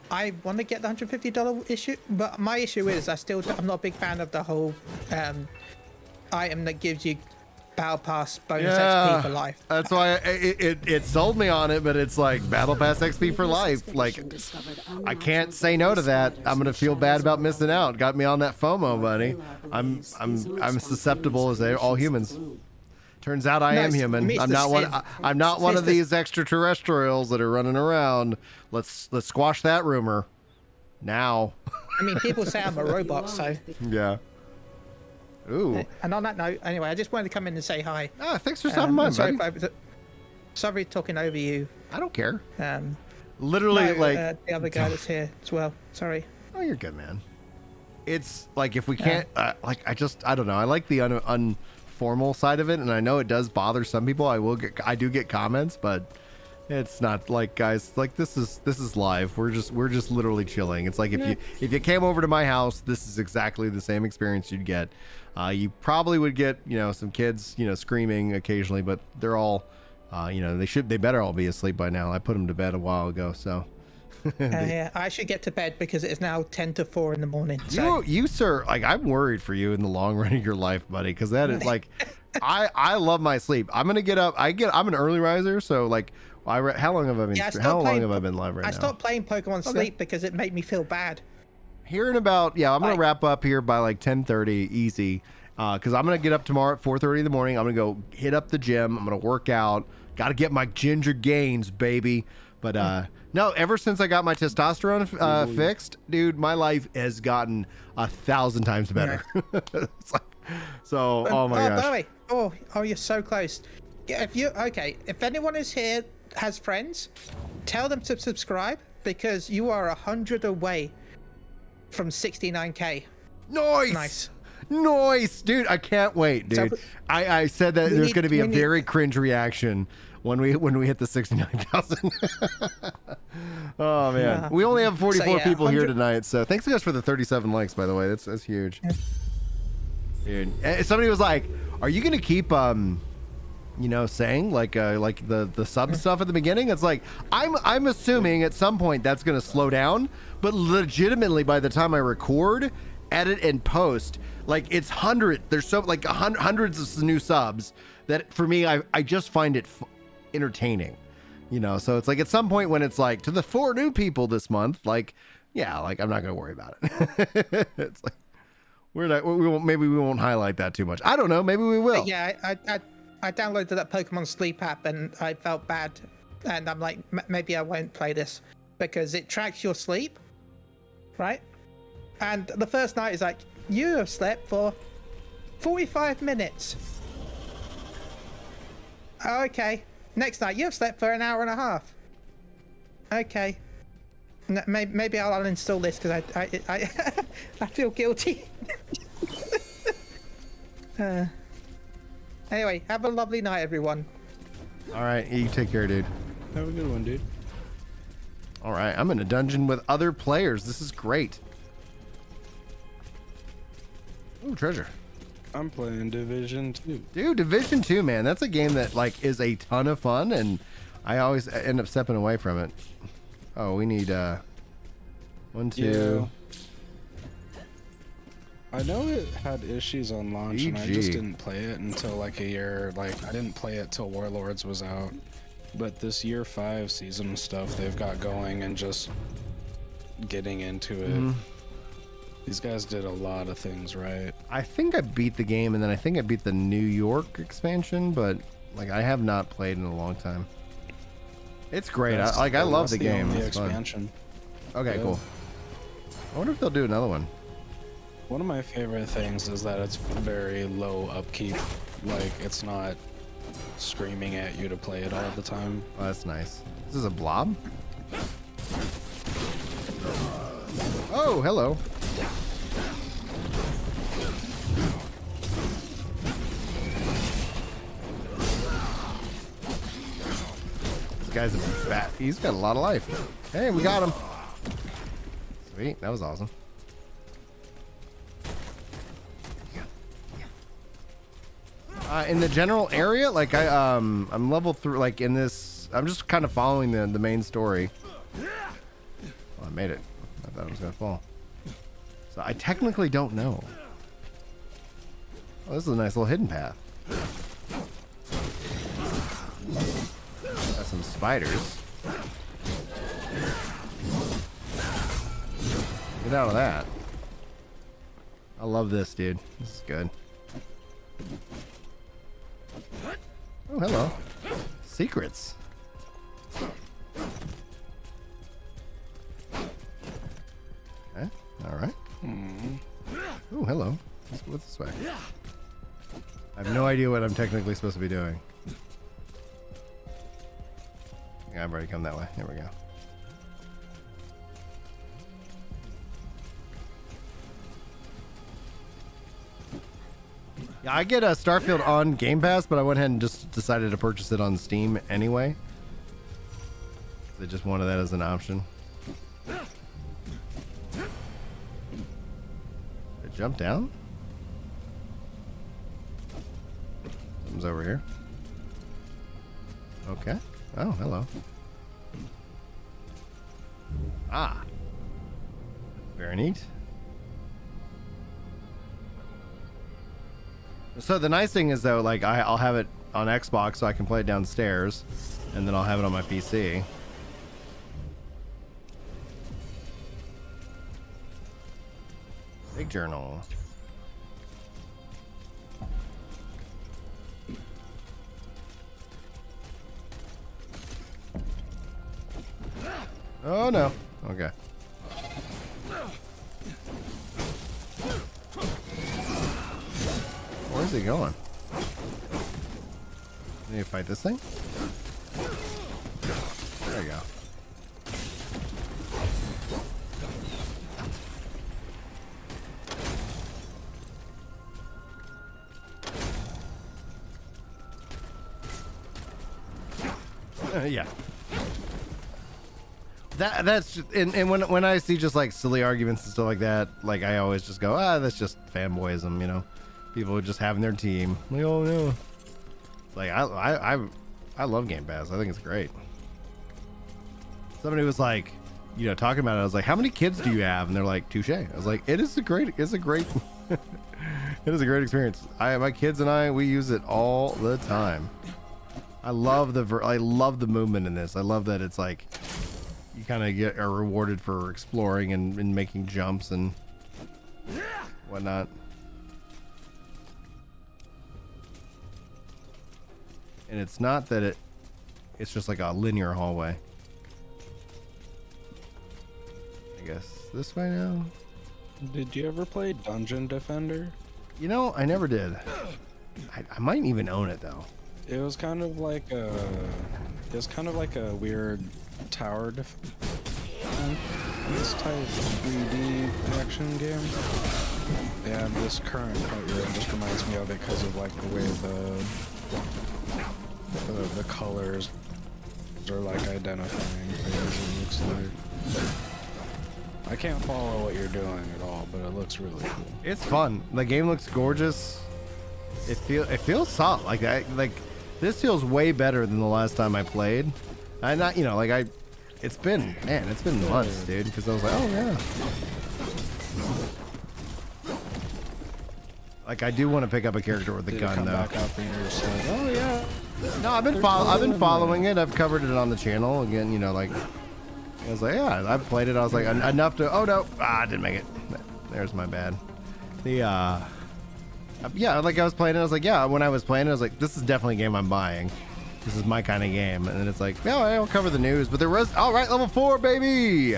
I want to get the $150 issue, but my issue is I'm not a big fan of the whole item that gives you Battle Pass bonus XP for life. That's why it sold me on it, but it's like Battle Pass XP for life. Like I can't say no to that. I'm gonna feel bad about missing out. Got me on that FOMO, buddy. I'm susceptible as all humans. Turns out I am human. I'm not one. I'm not one of these extraterrestrials that are running around. Let's squash that rumor. Now. I mean, people say I'm a robot, so. Yeah. Ooh. And on that note, anyway, I just wanted to come in and say hi. Ah, thanks for stopping by, buddy. Sorry talking over you. I don't care. Literally, no, like the other guy that's here as well. Sorry. Oh, you're good, man. It's like if we can't, like I don't know. I like the unformal side of it, and I know it does bother some people. I do get comments, but it's not like, guys, like this is live. We're just literally chilling. It's like if you came over to my house, this is exactly the same experience you'd get. You probably would get some kids screaming occasionally, but they're all they better all be asleep by now. I put them to bed a while ago, so. Yeah, I should get to bed because it is now 10 to 4 in the morning. So. You sir, like I'm worried for you in the long run of your life, buddy, because that is like, I love my sleep. I'm gonna get up. I'm an early riser, so like, how long have I been? How long have I been live right now? I stopped playing Pokemon Sleep because it made me feel bad. Here in about I'm gonna wrap up here by like 10:30 easy, because I'm gonna get up tomorrow at 4:30 in the morning. I'm gonna go hit up the gym. I'm gonna work out. Got to get my ginger gains, baby. But no, ever since I got my testosterone fixed, dude, my life has gotten 1,000 times better. It's like, so, oh my gosh. By the way, oh, you're so close. Yeah, if anyone is here has friends, tell them to subscribe because you are 100 away from 69K. Nice, dude. I can't wait, dude. So, I said that there's going to be a very cringe reaction when we hit the 69,000. Oh man, we only have 44 people here tonight, so thanks guys for the 37 likes, by the way. That's huge. Dude, somebody was like, "Are you going to keep saying like the sub stuff at the beginning?" It's like I'm assuming at some point that's going to slow down, but legitimately by the time I record, edit, and post, like it's there's so like hundreds of new subs that for me I just find it entertaining, so it's like at some point when it's like to the 4 new people this month, like I'm not gonna worry about it. It's like maybe we won't highlight that too much. I don't know, maybe we will. I downloaded that Pokemon Sleep app and I felt bad, and I'm like, maybe I won't play this because it tracks your sleep, right? And the first night is like, you have slept for 45 minutes. Okay. Next night, you have slept for an hour and a half. Okay. Maybe I'll uninstall this because I feel guilty. Anyway, have a lovely night, everyone. All right, you take care, dude. Have a good one, dude. All right, I'm in a dungeon with other players. This is great. Ooh, treasure. I'm playing Division 2. Dude, Division 2, man. That's a game that like is a ton of fun, and I always end up stepping away from it. Oh, we need 1, 2. Yeah. I know it had issues on launch, and I just didn't play it until like a year. Like I didn't play it till Warlords was out. But this year 5 season stuff they've got going and just getting into it. Mm-hmm. These guys did a lot of things right. I think I beat the game, and then I think I beat the New York expansion, but like I have not played in a long time. It's great. I love the game. The expansion. Fun. Okay, cool. I wonder if they'll do another one. One of my favorite things is that it's very low upkeep. Like it's not screaming at you to play it all the time. Oh, that's nice. This is a blob? Oh, hello. This guy's a bat. He's got a lot of life. Hey, we got him. Sweet, that was awesome. In the general area, like I'm level 3. Like in this, I'm just kind of following the main story. Oh, I made it. I thought it was gonna fall. So I technically don't know. Oh, this is a nice little hidden path. Got some spiders. Get out of that. I love this, dude. This is good. Oh, hello. Secrets. Okay. All right. Oh, hello. What's this way? I have no idea what I'm technically supposed to be doing. Yeah, I've already come that way. There we go. Yeah, I get a Starfield on Game Pass, but I went ahead and just decided to purchase it on Steam anyway. I just wanted that as an option. Did I jump down? Something's over here. Okay. Oh, hello. Ah. Very neat. So the nice thing is though, like I'll have it on Xbox so I can play it downstairs, and then I'll have it on my PC. Big journal. Oh no. Okay. Where's he going? Need to fight this thing? There you go. Yeah. That's just, and when I see just like silly arguments and stuff like that, like I always just go, that's just fanboyism, you know. People just having their team. Like, oh no. Like I love Game Pass. I think it's great. Somebody was like, you know, talking about it. I was like, how many kids do you have? And they're like, touche. I was like, it is a great it is a great experience. My kids and I, we use it all the time. I love the movement in this. I love that it's like you kind of are rewarded for exploring and making jumps and whatnot. And it's not that it's just like a linear hallway. I guess this way now. Did you ever play Dungeon Defender? You know, I never did. I might even own it though. It was kind of like a weird tower defense type 3D action game. Yeah, this current part you're in just reminds me of it because of like the way the colors are like identifying things. It looks like I can't follow what you're doing at all, but it looks really cool. It's fun. The game looks gorgeous. It feels solid. Like this feels way better than the last time I played. It's been months, dude, because I was like, oh yeah. Like I do want to pick up a character with a gun though. Back up and you're just like, oh yeah. No, I've been following it. I've covered it on the channel again. You know, like I was like, yeah, I've played it. I was like enough to. Oh no, I didn't make it. There's my bad. Yeah, like I was playing it. I was like, yeah. When I was playing it, I was like, this is definitely a game I'm buying. This is my kind of game. And then it's like, no, I don't cover the news, but there was all right, level 4, baby.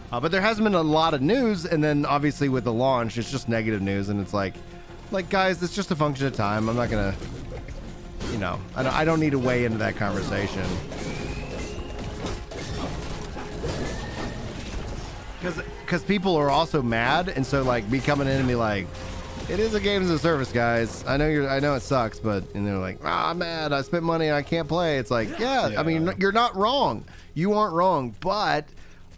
But there hasn't been a lot of news, and then obviously with the launch, it's just negative news, and it's like guys, it's just a function of time. I'm not gonna, you know, I don't need to weigh into that conversation. Because people are also mad, and so like me coming in and be like, it is a games as a service, guys. I know it sucks, but and they're like, I'm mad. I spent money and I can't play. It's like, yeah. I mean, you're not wrong. You aren't wrong, but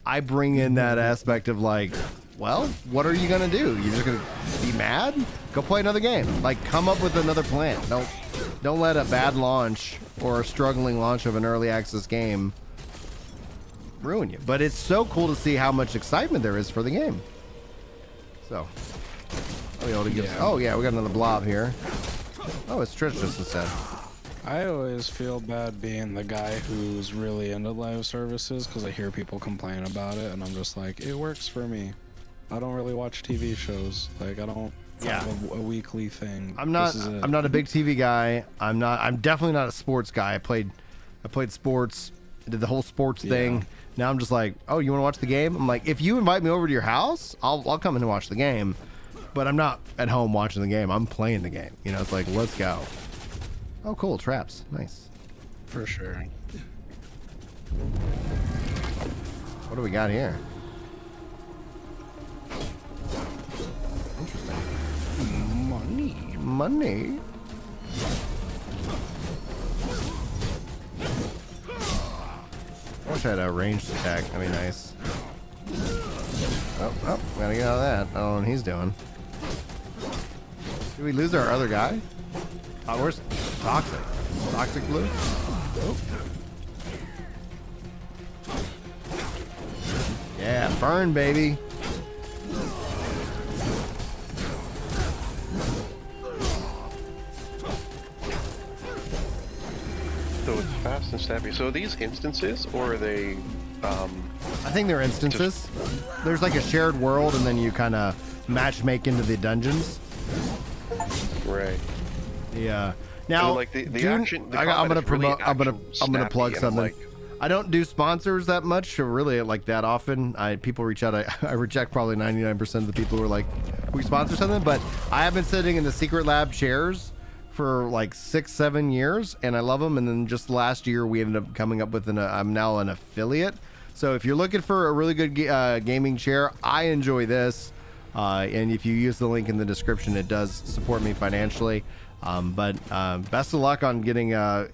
I bring in that aspect of like, well, what are you gonna do? You're just gonna be mad? Go play another game. Like, come up with another plan. Don't let a bad launch or a struggling launch of an early access game ruin you. But it's so cool to see how much excitement there is for the game. So, I'll be able to get. Yeah. Oh yeah, we got another blob here. Oh, it's Trishus instead. I always feel bad being the guy who's really into live services because I hear people complain about it, and I'm just like, it works for me. I don't really watch TV shows. Like, I don't kind of a weekly thing. I'm not a big TV guy. I'm definitely not a sports guy. I played sports, did the whole sports thing. Now I'm just like, oh, you want to watch the game? I'm like, if you invite me over to your house, I'll come in and watch the game. But I'm not at home watching the game. I'm playing the game. You know, it's like, let's go. Oh, cool. Traps. Nice. For sure. What do we got here? Interesting. Money. I wish I had a ranged attack. That'd be nice. Oh, gotta get out of that. I don't know what he's doing. Did we lose our other guy? Oh, where's Toxic? Toxic Blue? Oh. Yeah, burn, baby. So it's fast and snappy. So are these instances, or are they? I think they're instances. There's like a shared world, and then you kind of matchmake into the dungeons. Right. Yeah. Now, so like the June, action. The I'm gonna promote. Really I'm gonna plug something. Like, I don't do sponsors that much, or really like that often. People reach out. I reject probably 99% of the people who are like, we sponsor something. But I have been sitting in the Secret Lab chairs for like 6-7 years, and I love them. And then just last year, we ended up coming up with I'm now an affiliate. So if you're looking for a really good gaming chair, I enjoy this. And if you use the link in the description, it does support me financially. But best of luck on getting a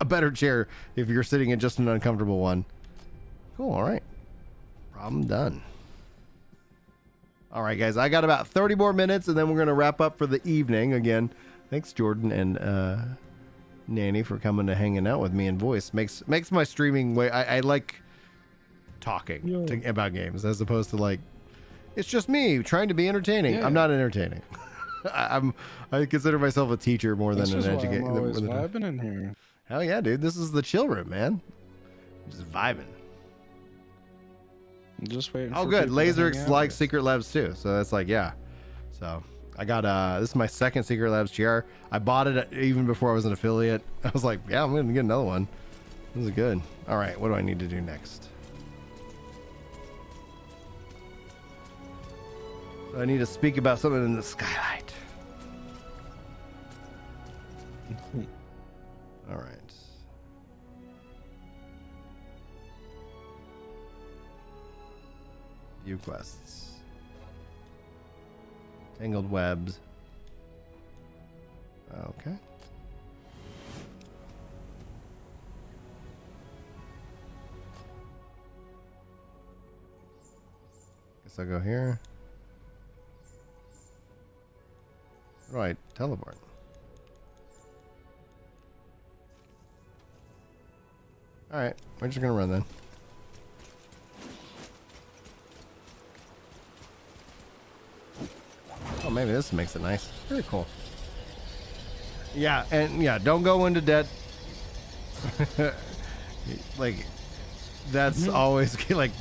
better chair if you're sitting in just an uncomfortable one. Cool. All right. Problem done. All right, guys. I got about 30 more minutes, and then we're going to wrap up for the evening. Again, thanks, Jordan and Nanny, for coming to hanging out with me in voice. Makes my streaming way. I like talking about games as opposed to like it's just me trying to be entertaining. I'm not entertaining. I consider myself a teacher more than an educator. I'm always vibing in here. Hell yeah, dude! This is the chill room, man. Just vibing. I'm just waiting. Oh, good. Laser likes Secret Labs too, so that's like So I got this is my second Secret Labs chair. I bought it even before I was an affiliate. I was like, yeah, I'm gonna get another one. This is good. All right, what do I need to do next? I need to speak about something in the skylight. All right. View quests. Tangled webs. Okay. Guess I'll go here. Right, teleport. Alright, we're just gonna run then. Oh, maybe this makes it nice. Very cool. Yeah, and yeah, don't go into debt. Like, that's always like.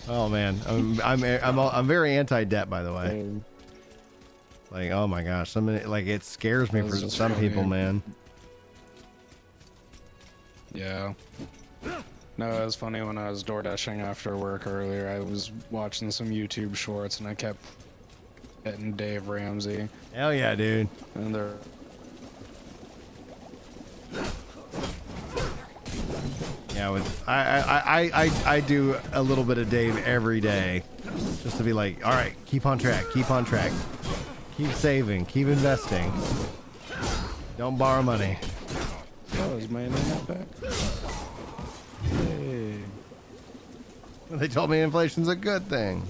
Oh man, I'm very anti-debt, by the way. Like, oh my gosh, it scares me for some people, man. Yeah. No, it was funny when I was door dashing after work earlier. I was watching some YouTube shorts and I kept hitting Dave Ramsey. Hell yeah, dude. And they're. Yeah, I do a little bit of Dave every day, just to be like, all right, keep on track, keep saving, keep investing. Don't borrow money. Oh, is my internet back? Hey. They told me inflation's a good thing.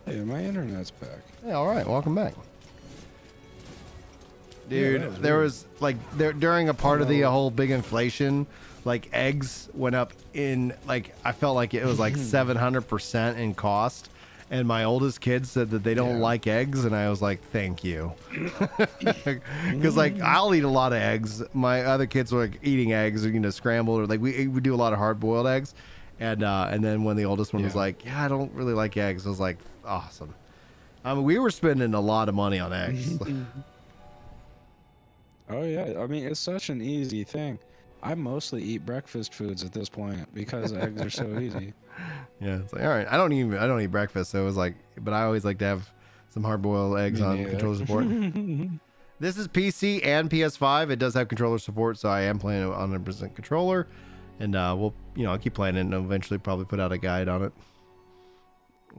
Hey, my internet's back. Hey, all right, welcome back. Dude, Yeah, there was like during a part of the whole big inflation, like eggs went up in like I felt like it was like 700% in cost, and my oldest kid said that they don't like eggs, and I was like, thank you. Because like I'll eat a lot of eggs. My other kids were like eating eggs, or scrambled, or like we do a lot of hard boiled eggs. And then when the oldest one was like, yeah, I don't really like eggs, I was like, awesome. We were spending a lot of money on eggs. Oh yeah, I mean it's such an easy thing. I mostly eat breakfast foods at this point because eggs are so easy. Yeah, it's like, all right, I don't eat breakfast, so it was like, but I always like to have some hard-boiled eggs on controller support. This is PC and PS5. It does have controller support, so I am playing it on 100% controller, and I'll keep playing it and eventually probably put out a guide on it.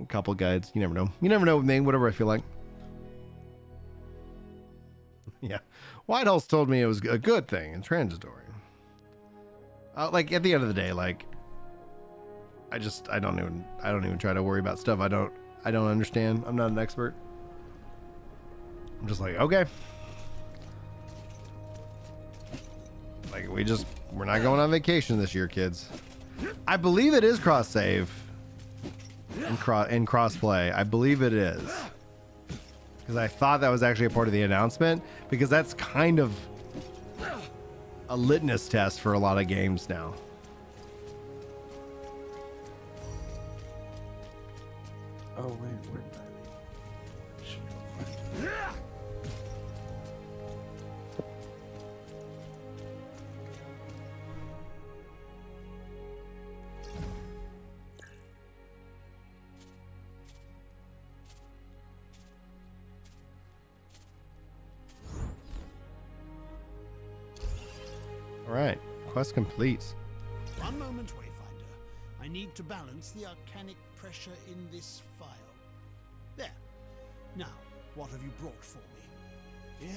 A couple guides. You never know. You never know with me. Whatever I feel like. Yeah. Whitehall's told me it was a good thing and transitory. Like at the end of the day, like I don't even try to worry about stuff I don't understand. I'm not an expert. I'm just like, okay. Like we're not going on vacation this year, kids. I believe it is cross save and cross play. I believe it is. Because I thought that was actually a part of the announcement, because that's kind of a litmus test for a lot of games now. Oh wait, where did I should go find it. All right, quest complete. One moment, Wayfinder. I need to balance the arcanic pressure in this file. There. Now, what have you brought for me?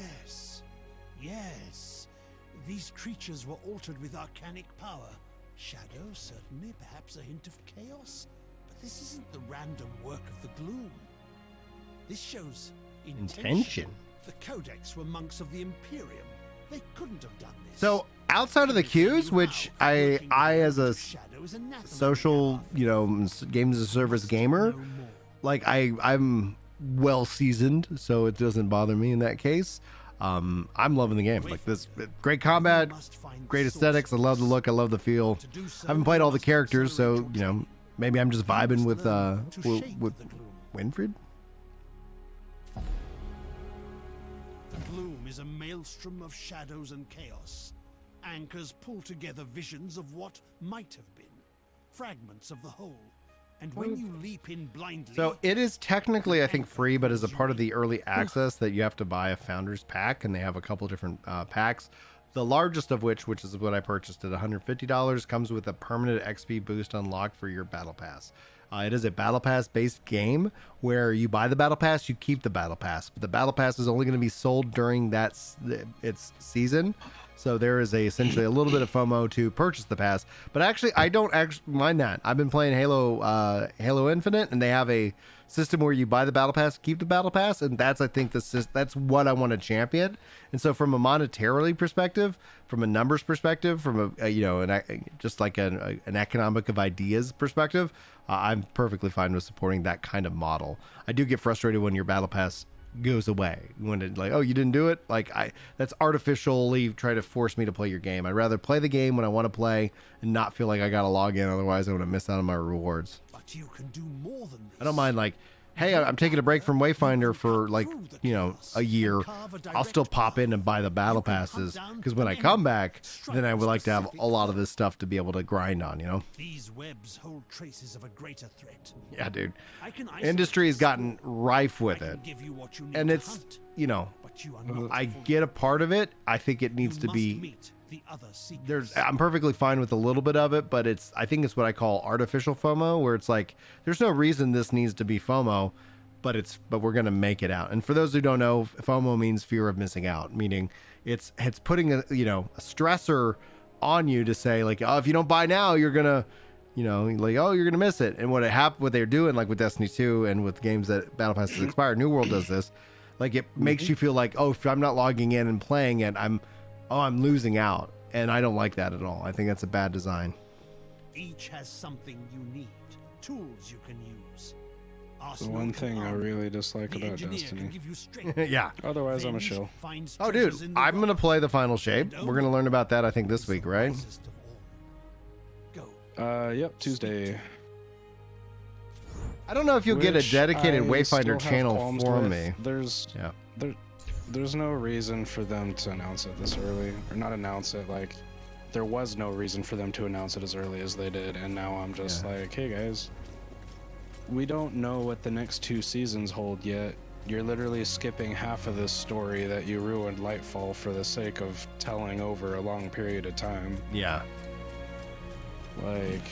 Yes. These creatures were altered with arcanic power. Shadow, certainly, perhaps a hint of chaos. But this isn't the random work of the gloom. This shows intention. The Codex were monks of the Imperium. They couldn't have done this. So outside of the queues, which I as a social, games as a service gamer, like I'm well seasoned, so it doesn't bother me in that case. I'm loving the game. Like this, great combat, great aesthetics. I love the look. I love the feel. I haven't played all the characters, so maybe I'm just vibing with Winfred. The gloom is a maelstrom of shadows and chaos. Anchors pull together visions of what might have been, fragments of the whole. And when you leap in blindly... So it is technically, I think, free, but as a part of the early access that you have to buy a Founders Pack, and they have a couple different packs. The largest of which is what I purchased at $150, comes with a permanent XP boost unlocked for your Battle Pass. It is a Battle Pass based game where you buy the Battle Pass, you keep the Battle Pass, but the Battle Pass is only going to be sold during its season. So there is essentially a little bit of FOMO to purchase the pass, but actually I don't mind that. I've been playing Halo Infinite, and they have a system where you buy the Battle Pass, keep the Battle Pass, and that's that's what I want to champion. And so from a monetarily perspective, from a numbers perspective, from just like an economic of ideas perspective, I'm perfectly fine with supporting that kind of model. I do get frustrated when your Battle Pass goes away, when it oh, you didn't do it, that's artificially try to force me to play your game. I'd rather play the game when I want to play and not feel like I gotta log in, otherwise I'm gonna miss out on my rewards. But you can do more than this. I don't mind hey, I'm taking a break from Wayfinder for a year. I'll still pop in and buy the battle passes, because when I come back, then I would like to have a lot of this stuff to be able to grind on, These webs hold traces of a greater threat. Yeah, dude. Industry has gotten rife with it. And it's, I get a part of it. I think it needs to be I'm perfectly fine with a little bit of it, but I think it's what I call artificial FOMO, where it's like there's no reason this needs to be FOMO, but we're gonna make it out. And for those who don't know, FOMO means fear of missing out, meaning it's putting a stressor on you to say oh, if you don't buy now, you're gonna you're gonna miss it. And what they're doing with Destiny 2 and with games that Battle Pass has expired, New World does this, it makes you feel like, oh, if I'm not logging in and playing it, I'm losing out, and I don't like that at all. I think that's a bad design. Each has something you need, tools you can use. The one thing I really dislike about Destiny. Yeah. Otherwise, I'm a shill. Oh, dude, I'm gonna play the final shape. We're gonna learn about that, I think, this week, right? Yep, Tuesday. I don't know if you'll get a dedicated Wayfinder still have channel qualms for with. me. There's no reason for them to announce it this early, or not announce it. Like, there was no reason for them to announce it as early as they did, and now I'm just like, hey guys, we don't know what the next 2 seasons hold yet. You're literally skipping half of this story that you ruined Lightfall for the sake of telling over a long period of time. Yeah. Like,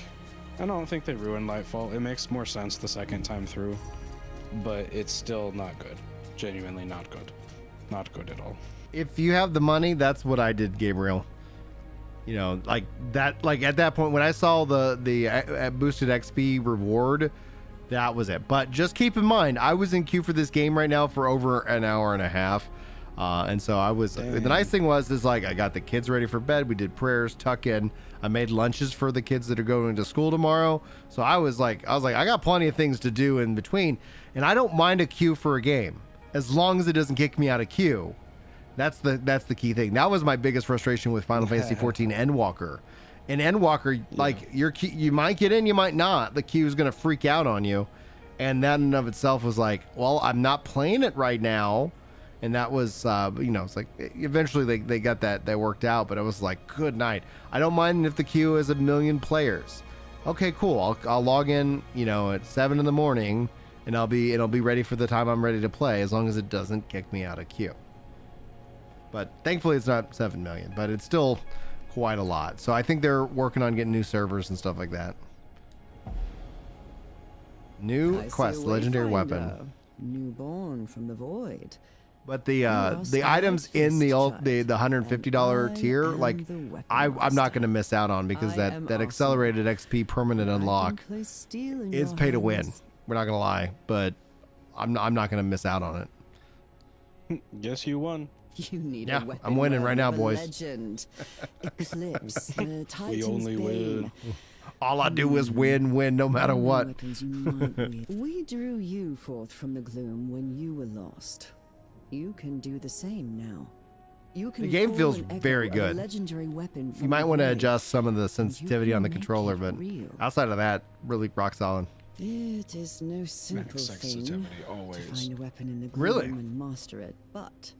I don't think they ruined Lightfall. It makes more sense the second time through, but it's still not good. Genuinely not good. Not good at all. If you have the money, that's what I did, Gabriel. You know, like that. Like at that point, when I saw the boosted XP reward, that was it. But just keep in mind, I was in queue for this game right now for over an hour and a half. And so I was, the nice thing is like, I got the kids ready for bed. We did prayers, tuck in. I made lunches for the kids that are going to school tomorrow. So I was like, I got plenty of things to do in between. And I don't mind a queue for a game as long as it doesn't kick me out of queue. That's the key thing. That was my biggest frustration with Final Fantasy 14 Endwalker. In Endwalker, like you might get in, you might not. The queue is going to freak out on you. And that in and of itself was like, well, I'm not playing it right now. And that was, it's like eventually they got that worked out. But it was like, good night. I don't mind if the queue is 1 million players. Okay, cool. I'll log in, at 7 in the morning, and it'll be ready for the time I'm ready to play, as long as it doesn't kick me out of queue. But thankfully, it's not 7 million, but it's still quite a lot. So I think they're working on getting new servers and stuff like that. New quest, legendary weapon. Newborn from the void. But the items in the $150 tier, like I'm not going to miss out on, because that accelerated XP permanent unlock is pay to win. We're not going to lie, but I'm not going to miss out on it. Guess you won. You need a weapon. I'm winning right now, boys. Legend. Eclipse, the we only win. All I do is win, no matter what. We drew you forth from the gloom when you were lost. You can do the same now. The game feels very good. You might want to adjust some of the sensitivity on the controller, but outside of that, really rock solid. It is no simple thing to find a weapon in the gloom and master it, but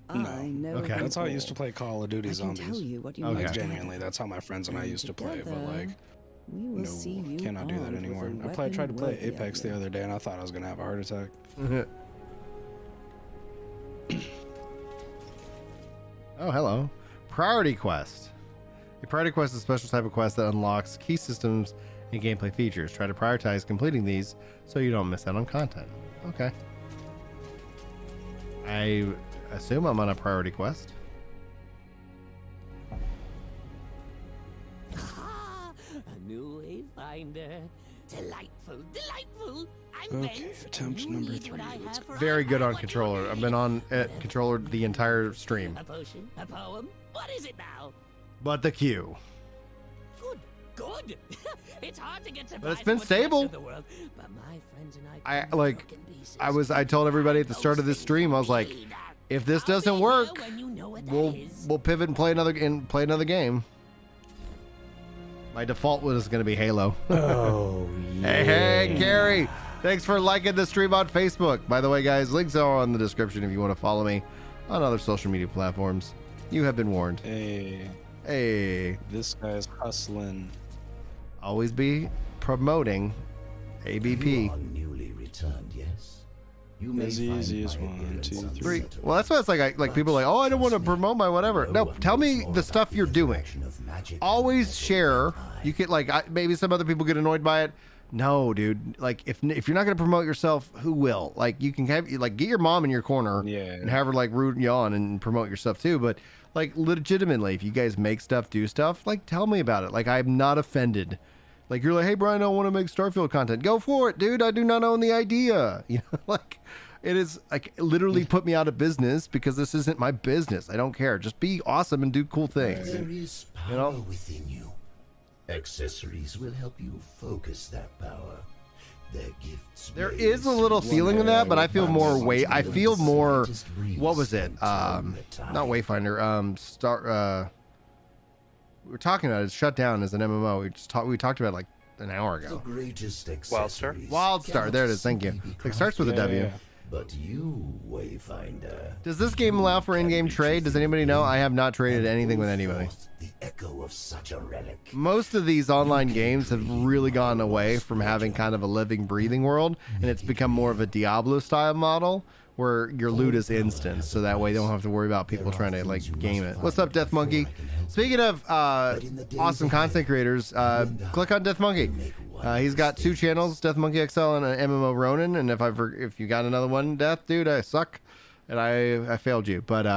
I know. Okay, that's how I used to play Call of Duty Zombies. Like, genuinely, that's how my friends and I used to play it, but like, no, cannot do that anymore. I tried to play Apex the other day, and I thought I was gonna have a heart attack. Oh, hello. Priority quest. A priority quest is a special type of quest that unlocks key systems and gameplay features. Try to prioritize completing these so you don't miss out on content. Okay. I assume I'm on a priority quest. A new Wayfinder. Delightful, delightful. Okay, attempt number 3. Very good on controller. I've been on controller the entire stream. A potion, a poem. What is it now? But the queue. Good. It's hard to get to. But it's been stable. World, but my friends and I told everybody at the start of this stream, I was like, if this doesn't work, we'll pivot and play another game. My default was going to be Halo. Oh, yeah. Hey, Gary. Thanks for liking the stream on Facebook. By the way, guys, links are in the description if you want to follow me on other social media platforms. You have been warned. Hey. This guy's hustling. Always be promoting ABP. You are newly returned, yes? You may as easy as 1, 2, 3. Well, that's what it's like people are like, oh, I don't want to promote my whatever. No, tell me the stuff you're doing. Always share. You could maybe some other people get annoyed by it. No, dude. Like if you're not going to promote yourself, who will? Like you can have get your mom in your corner and have her root you on and promote your stuff too. But legitimately, if you guys make stuff, do stuff, tell me about it. I'm not offended. You're like, hey, Brian, I want to make Starfield content. Go for it, dude. I do not own the idea. It is literally put me out of business because this isn't my business. I don't care. Just be awesome and do cool things. There is power within you. Accessories will help you focus that power. Their gifts There is a little feeling of that, but I feel more I feel more. What was it? Not Wayfinder. We were talking about it. It's shut down as an MMO. We talked about it like an hour ago. Wildstar. There it is. Thank you. It starts with a W. Yeah. But you, Wayfinder. Does this game allow for in-game trade? Does anybody know? I have not traded anything with anybody. The echo of such a relic. Most of these online games have really gone away from having kind of a living, breathing world, and it's become more of a Diablo-style model where your loot is instant, so that way you don't have to worry about people trying to like game it. What's up, Death Monkey? Speaking of awesome content creators, click on Death Monkey. He's got 2 channels, Death Monkey XL and an MMO Ronin. And if you got another one, Death, dude, I suck, and I failed you. But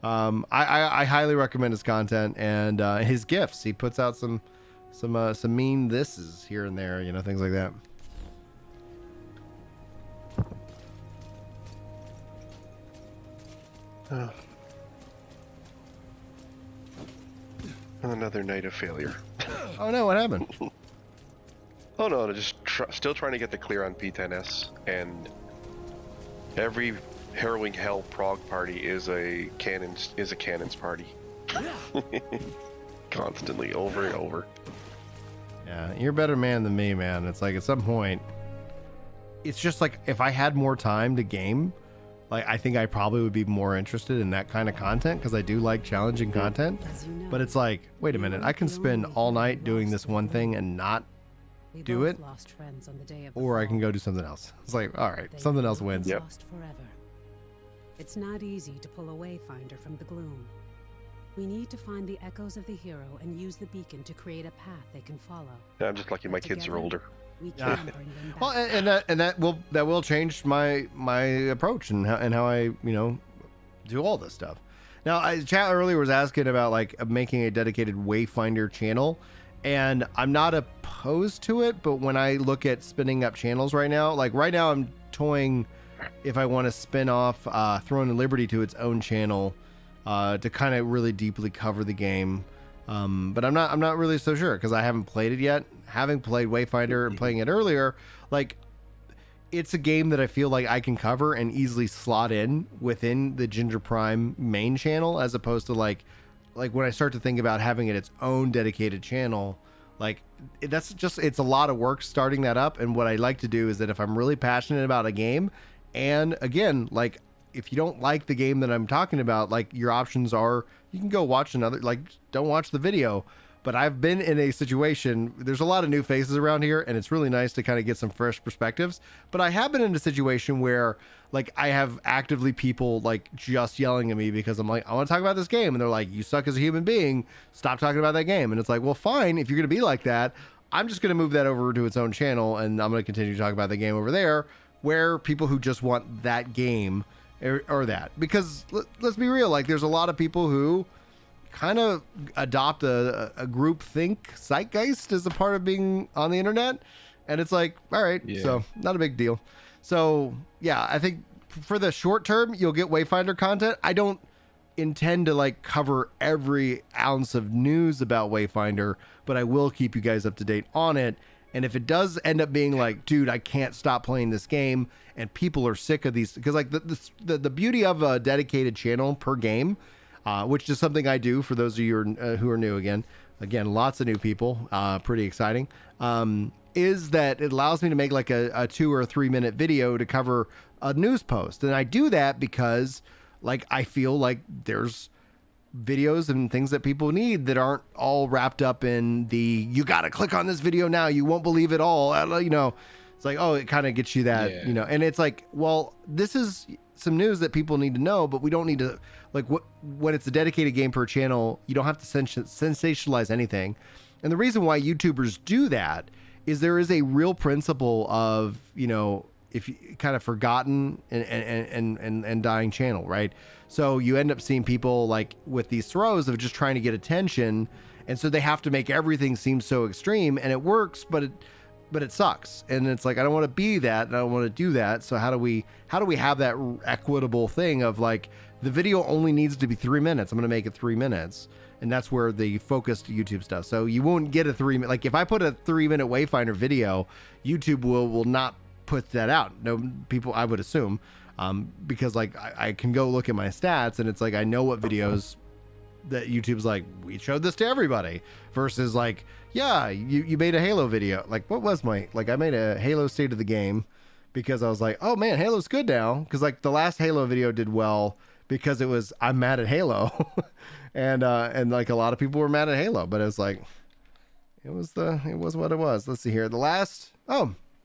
I highly recommend his content and his gifts. He puts out some mean thises here and there, you know, things like that. Another night of failure. Oh no, what happened? Oh no, just still trying to get the clear on P10S, and every harrowing hell prog party is a cannons party. Constantly, over and over. Yeah, you're a better man than me, man. It's like at some point, it's just like if I had more time to game, like I think I probably would be more interested in that kind of content because I do like challenging content. But it's like, wait a minute, I can spend all night doing this one thing and not do it, or I can go do something else. It's like, all right, something else wins. Yep. It's not easy to pull a Wayfinder from the gloom. We need to find the echoes of the hero and use the beacon to create a path they can follow. Yeah, I'm just lucky my kids are older. We can bring them back. Well, and that will change my approach and how I do all this stuff. Now, chat earlier was asking about like making a dedicated Wayfinder channel. And I'm not opposed to it, but when I look at spinning up channels right now, I'm toying if I want to spin off Throne and Liberty to its own channel to kind of really deeply cover the game. But I'm not really so sure because I haven't played it yet. Having played Wayfinder and playing it earlier, like it's a game that I feel like I can cover and easily slot in within the Ginger Prime main channel, as opposed to like when I start to think about having it its own dedicated channel, like it's a lot of work starting that up. And what I like to do is that if I'm really passionate about a game, and again, like if you don't like the game that I'm talking about, like your options are, you can go watch another, like don't watch the video. But I've been in a situation, there's a lot of new faces around here, and it's really nice to kind of get some fresh perspectives. But I have been in a situation where, like, I have actively people, like, just yelling at me because I'm like, I want to talk about this game. And they're like, you suck as a human being. Stop talking about that game. And it's like, well, fine. If you're going to be like that, I'm just going to move that over to its own channel, and I'm going to continue to talk about the game over there, where people who just want that game or that. Because let's be real, like, there's a lot of people who kind of adopt a group think zeitgeist as a part of being on the internet, and it's like, all right, so not a big deal. So yeah, I think for the short term you'll get Wayfinder content. I don't intend to like cover every ounce of news about Wayfinder, but I will keep you guys up to date on it. And if it does end up being like, dude, I can't stop playing this game and people are sick of these, because like the beauty of a dedicated channel per game, which is something I do for those of you who are new again, lots of new people, pretty exciting, is that it allows me to make like a 2 or 3 minute video to cover a news post. And I do that because like I feel like there's videos and things that people need that aren't all wrapped up in the, you got to click on this video now, you won't believe it all. It's like, oh, it kind of gets you that, and it's like, well, this is some news that people need to know, but we don't need to, like, when it's a dedicated game per channel, you don't have to sensationalize anything. And the reason why YouTubers do that is there is a real principle of, if you kind of forgotten and dying channel, right? So you end up seeing people like with these throws of just trying to get attention, and so they have to make everything seem so extreme, and it works, but it sucks. And it's like, I don't want to be that, and I don't want to do that. So how do we have that equitable thing of like, the video only needs to be 3 minutes. I'm going to make it 3 minutes. And that's where the focused YouTube stuff. So you won't get a 3 minute, like if I put a 3 minute Wayfinder video, YouTube will not puts that out. No people, I would assume, because like I can go look at my stats and it's like I know what videos that YouTube's like, we showed this to everybody, versus like, yeah, you made a Halo video. Like, what was my, like, I made a Halo state of the game because I was like, oh man, Halo's good now. Because like the last Halo video did well because it was, I'm mad at Halo. and like a lot of people were mad at Halo, but it was like, it was what it was. Let's see here. The last,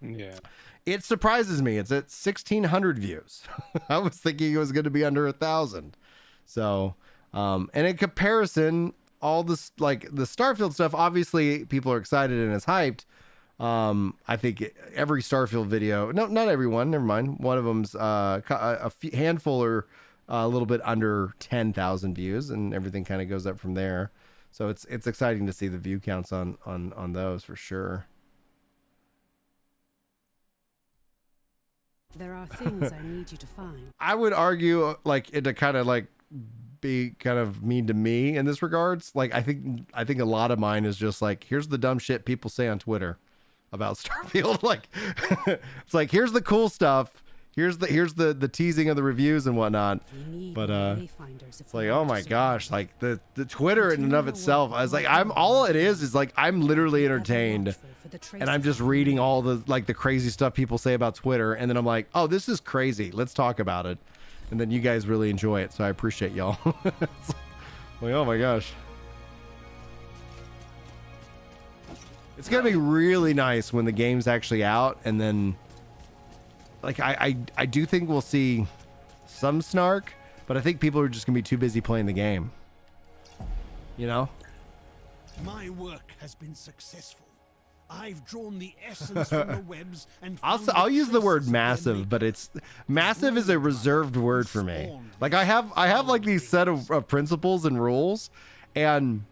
yeah, it surprises me. It's at 1,600 views. I was thinking it was going to be under 1,000. So, and in comparison, all this, like the Starfield stuff, obviously people are excited and it's hyped. I think every Starfield video, no, not everyone, never mind. One of them's a handful or a little bit under 10,000 views, and everything kind of goes up from there. So it's exciting to see the view counts on those for sure. There are things I need you to find. I would argue like it to kind of like be kind of mean to me in this regards. Like I think a lot of mine is just like, here's the dumb shit people say on Twitter about Starfield. Like it's like, here's the cool stuff. Here's the teasing of the reviews and whatnot. But it's like, oh my gosh, like the Twitter in and of itself, I was like, all it is like I'm literally entertained, and I'm just reading all the like the crazy stuff people say about Twitter, and then I'm like, oh, this is crazy. Let's talk about it. And then you guys really enjoy it, so I appreciate y'all. Like, oh my gosh. It's gonna be really nice when the game's actually out, and then like I do think we'll see some snark, but I think people are just gonna be too busy playing the game. You know? My work has been successful. I've drawn the essence from the webs and I'll use the word massive, but it's massive is a reserved word for me. Like I have like these set of principles and rules, and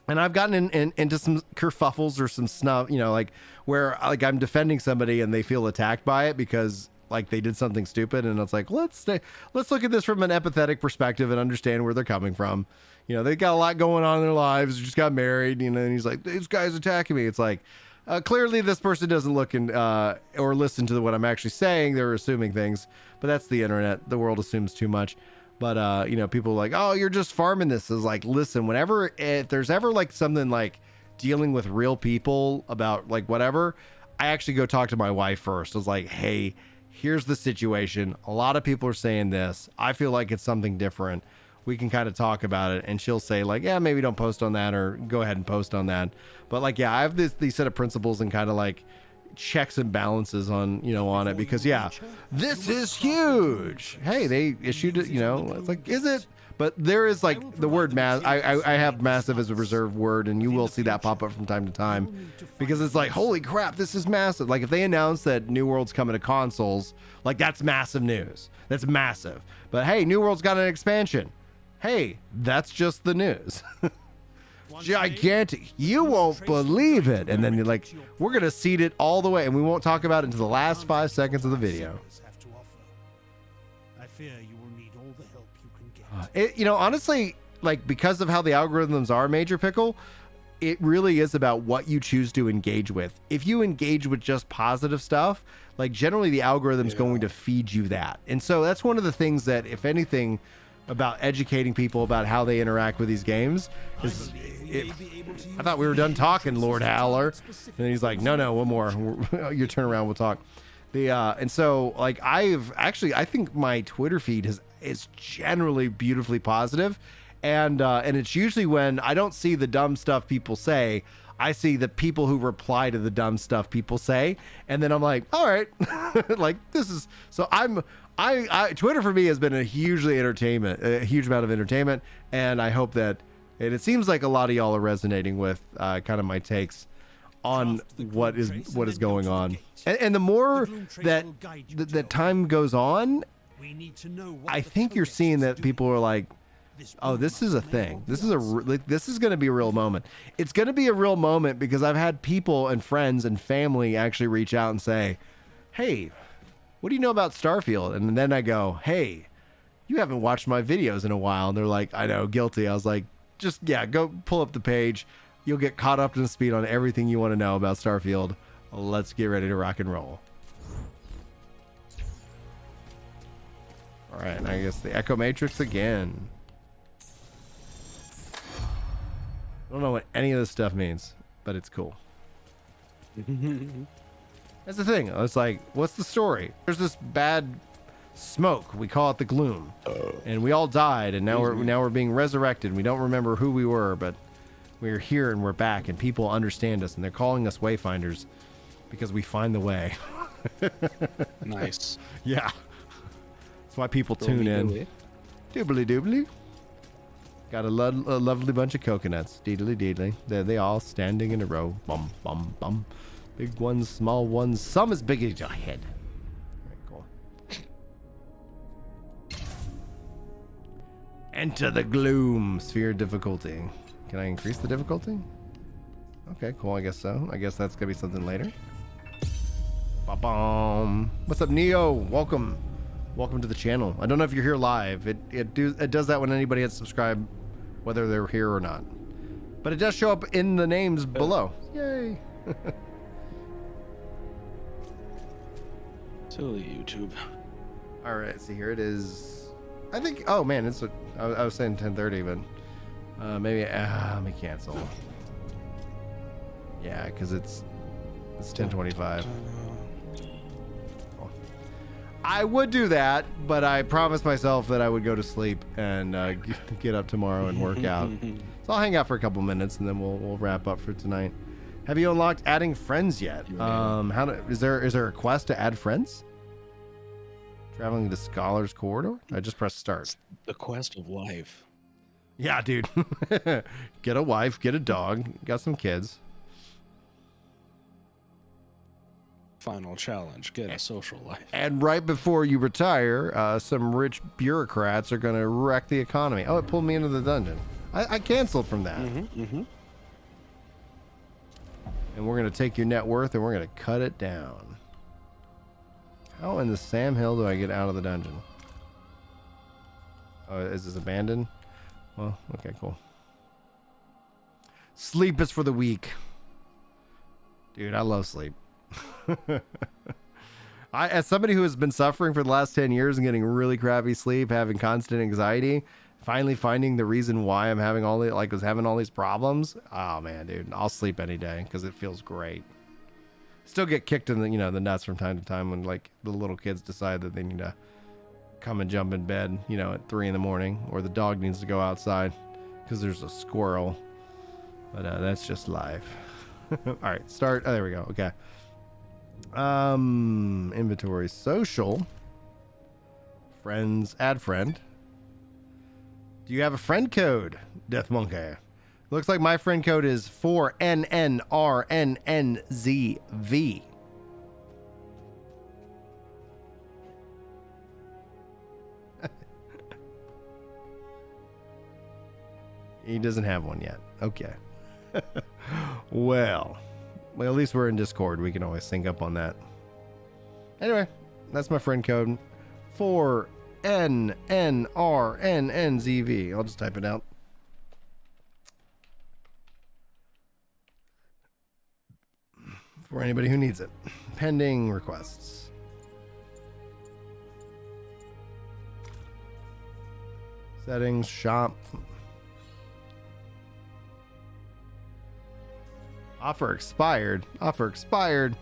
I've gotten into some kerfuffles or some snuff, you know, like where like I'm defending somebody and they feel attacked by it because like they did something stupid, and it's like, let's look at this from an empathetic perspective and understand where they're coming from. You know, they got a lot going on in their lives, just got married, you know, and he's like, this guy's attacking me. It's like, clearly this person doesn't look or listen to what I'm actually saying. They're assuming things, but that's the internet. The world assumes too much. But, you know, people are like, oh, you're just farming this. Is like, listen, if there's ever like something like dealing with real people about like whatever, I actually go talk to my wife first. I was like, hey, here's the situation. A lot of people are saying this. I feel like it's something different. We can kind of talk about it. And she'll say like, yeah, maybe don't post on that, or go ahead and post on that. But like, yeah, I have these set of principles and kind of like checks and balances on, you know, on it, because yeah, this is huge. Hey, they issued it, you know, it's like, is it? But there is like the word mass. I have massive as a reserved word, and you will see that pop up from time to time, because it's like, holy crap, this is massive. Like if they announce that New World's coming to consoles, like that's massive news. That's massive. But hey, New World's got an expansion. Hey, that's just the news. Gigantic. You won't believe it. And then you're like, we're going to seed it all the way, and we won't talk about it until the last 5 seconds of the video. I fear you will need all the help you can get. You know, honestly, like because of how the algorithms are, Major Pickle, it really is about what you choose to engage with. If you engage with just positive stuff, like generally the algorithm's going to feed you that. And so that's one of the things that, if anything, about educating people about how they interact with these games is I thought we were done talking, Lord Howler, and he's like, no, one more. You turn around, we'll talk. And so like I think my Twitter feed is generally beautifully positive, and it's usually when I don't see the dumb stuff people say, I see the people who reply to the dumb stuff people say, and then I'm like, all right, like this is so Twitter for me has been a huge amount of entertainment, and I hope that it seems like a lot of y'all are resonating with kind of my takes on what is going on, and the more that time goes on, I think you're seeing that people are like, oh, this is a thing. This is going to be a real moment. It's going to be a real moment because I've had people and friends and family actually reach out and say, hey, what do you know about Starfield? And then I go, hey, you haven't watched my videos in a while. And they're like, I know, guilty. I was like, just, yeah, go pull up the page. You'll get caught up to speed on everything you want to know about Starfield. Let's get ready to rock and roll. All right, I guess the Echo Matrix again. I don't know what any of this stuff means, but it's cool. That's the thing. It's like, what's the story? There's this bad smoke. We call it the gloom, and we all died, and now we're being resurrected. We don't remember who we were, but we're here and we're back, and people understand us, and they're calling us Wayfinders because we find the way. Nice. Yeah. That's why people tune in. Doobly doobly. Got a lovely bunch of coconuts. Deedly deedly. There they all standing in a row. Bum, bum, bum. Big ones, small ones, some as big as your head. Very cool. Enter the gloom. Sphere difficulty. Can I increase the difficulty? Okay, cool. I guess so. I guess that's going to be something later. Ba-bum. What's up, Neo? Welcome. Welcome to the channel. I don't know if you're here live. It does that when anybody hits subscribe, whether they're here or not. But it does show up in the names below. Yay. Silly YouTube. All right, so here it is. I think. Oh man, it's. I was saying 10:30, but maybe. Let me cancel. Yeah, because it's 10:25. I would do that, but I promised myself that I would go to sleep and get up tomorrow and work out. So I'll hang out for a couple minutes and then we'll wrap up for tonight. Have you unlocked adding friends yet? Is there a quest to add friends? Traveling to Scholar's Corridor? I just pressed start. The quest of life. Yeah, dude. Get a wife, get a dog, got some kids. Final challenge, get a social life. And right before you retire, some rich bureaucrats are going to wreck the economy. Oh, it pulled me into the dungeon. I canceled from that. And we're going to take your net worth and we're going to cut it down. How in the Sam Hill do I get out of the dungeon? Oh, is this abandoned? Well, okay, cool. Sleep is for the weak. Dude, I love sleep. As somebody who has been suffering for the last 10 years and getting really crappy sleep, having constant anxiety, finally finding the reason why I'm having was having all these problems. Oh man, dude, I'll sleep any day because it feels great. Still get kicked in the the nuts from time to time when like the little kids decide that they need to come and jump in bed at 3 in the morning, or the dog needs to go outside because there's a squirrel. But that's just life. All right, start. Oh, there we go. Okay. Inventory, social, friends, add friend. Do you have a friend code, Death Monkey? Looks like my friend code is 4NNRNNZV. He doesn't have one yet. Okay. Well, at least we're in Discord. We can always sync up on that. Anyway, that's my friend code. 4NNRNNZV. I'll just type it out. For anybody who needs it. Pending requests. Settings, shop. Offer expired. Offer expired.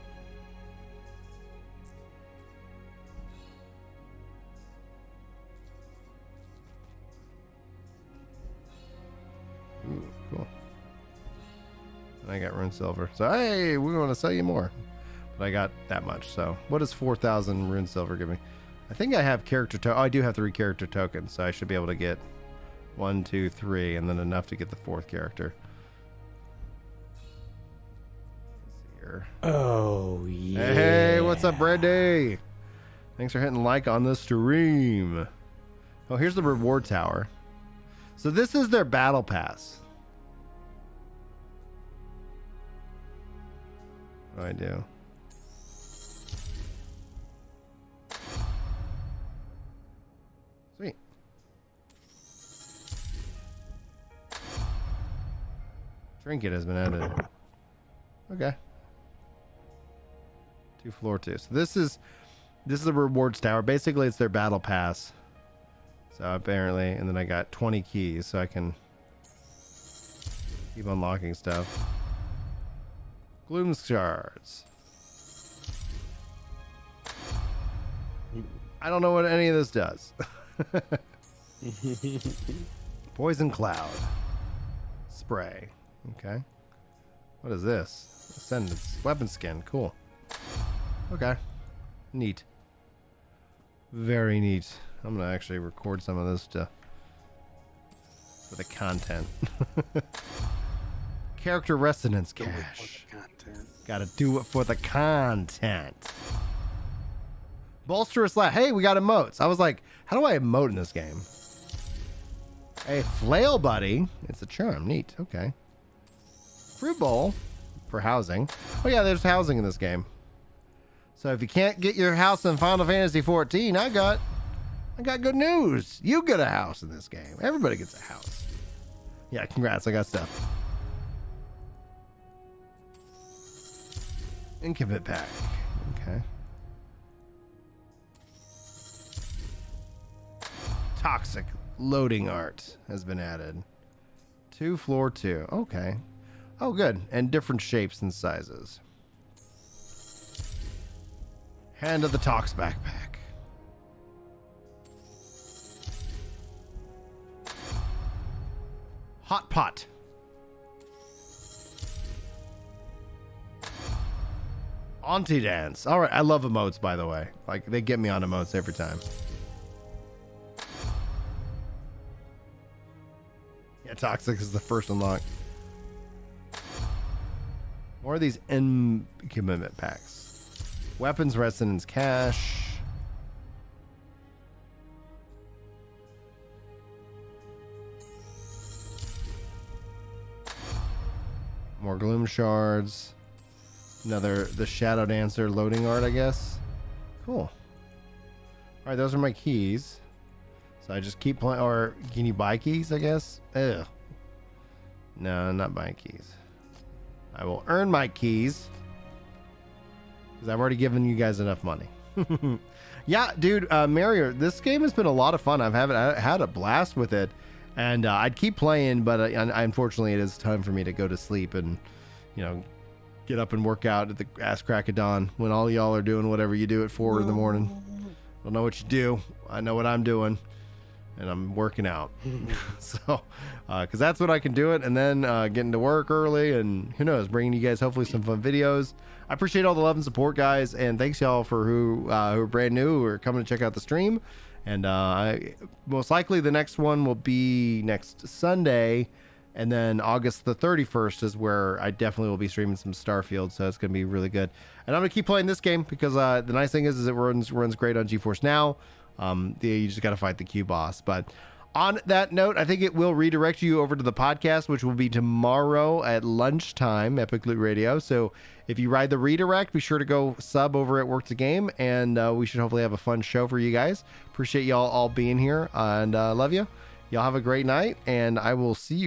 Ooh, cool. And I got rune silver. So, hey, we want to sell you more. But I got that much. So, what does 4,000 rune silver give me? I think I have character Oh, I do have 3 character tokens. So, I should be able to get 1, 2, 3, and then enough to get the 4th character. Oh, yeah. Hey, what's up, Brandy? Thanks for hitting like on the stream. Oh, here's the reward tower. So this is their battle pass. What do I do? Sweet. Trinket has been added. Okay. Floor 2. So this is the rewards tower. Basically, it's their battle pass. So apparently, and then I got 20 keys, so I can keep unlocking stuff. Gloom shards. I don't know what any of this does. Poison cloud. Spray. Okay. What is this? Ascendance. Weapon skin. Cool. Okay. Neat. Very neat. I'm going to actually record some of this for the content. Character resonance cache. Gotta do it for the content. Bolsterous laugh. Hey, we got emotes. I was like, how do I emote in this game? Hey, flail buddy. It's a charm. Neat. Okay. Fruit bowl for housing. Oh yeah, there's housing in this game. So if you can't get your house in Final Fantasy 14, I got good news. You get a house in this game. Everybody gets a house. Yeah, congrats. I got stuff. Incubate pack. Okay. Toxic loading art has been added. 2 floor 2. Okay. Oh, good. And different shapes and sizes. Hand of the Tox backpack. Hot pot. Auntie dance. All right. I love emotes, by the way. Like, they get me on emotes every time. Yeah, Toxic is the first unlock. More of these commitment packs. Weapons resonance cache. More gloom shards. The Shadow Dancer loading art, I guess. Cool. All right, those are my keys. So I just keep playing, or can you buy keys, I guess? Ugh. No, not buying keys. I will earn my keys because I've already given you guys enough money. Yeah, dude, Mario, this game has been a lot of fun. I had a blast with it, and I'd keep playing, but unfortunately, it is time for me to go to sleep and, get up and work out at the ass crack of dawn when all y'all are doing whatever you do at 4 in the morning. Don't know what you do. I know what I'm doing. And I'm working out. So, because that's what I can do it. And then getting to work early and who knows, bringing you guys hopefully some fun videos. I appreciate all the love and support, guys. And thanks y'all for who are brand new or coming to check out the stream. And most likely the next one will be next Sunday. And then August the 31st is where I definitely will be streaming some Starfield. So it's going to be really good. And I'm going to keep playing this game because the nice thing is it runs great on GeForce Now. You just got to fight the Q boss. But on that note, I think it will redirect you over to the podcast, which will be tomorrow at lunchtime, Epic Loot Radio. So if you ride the redirect, be sure to go sub over at Work the Game, and we should hopefully have a fun show for you guys. Appreciate y'all all being here, and love you. Y'all have a great night, and I will see you guys.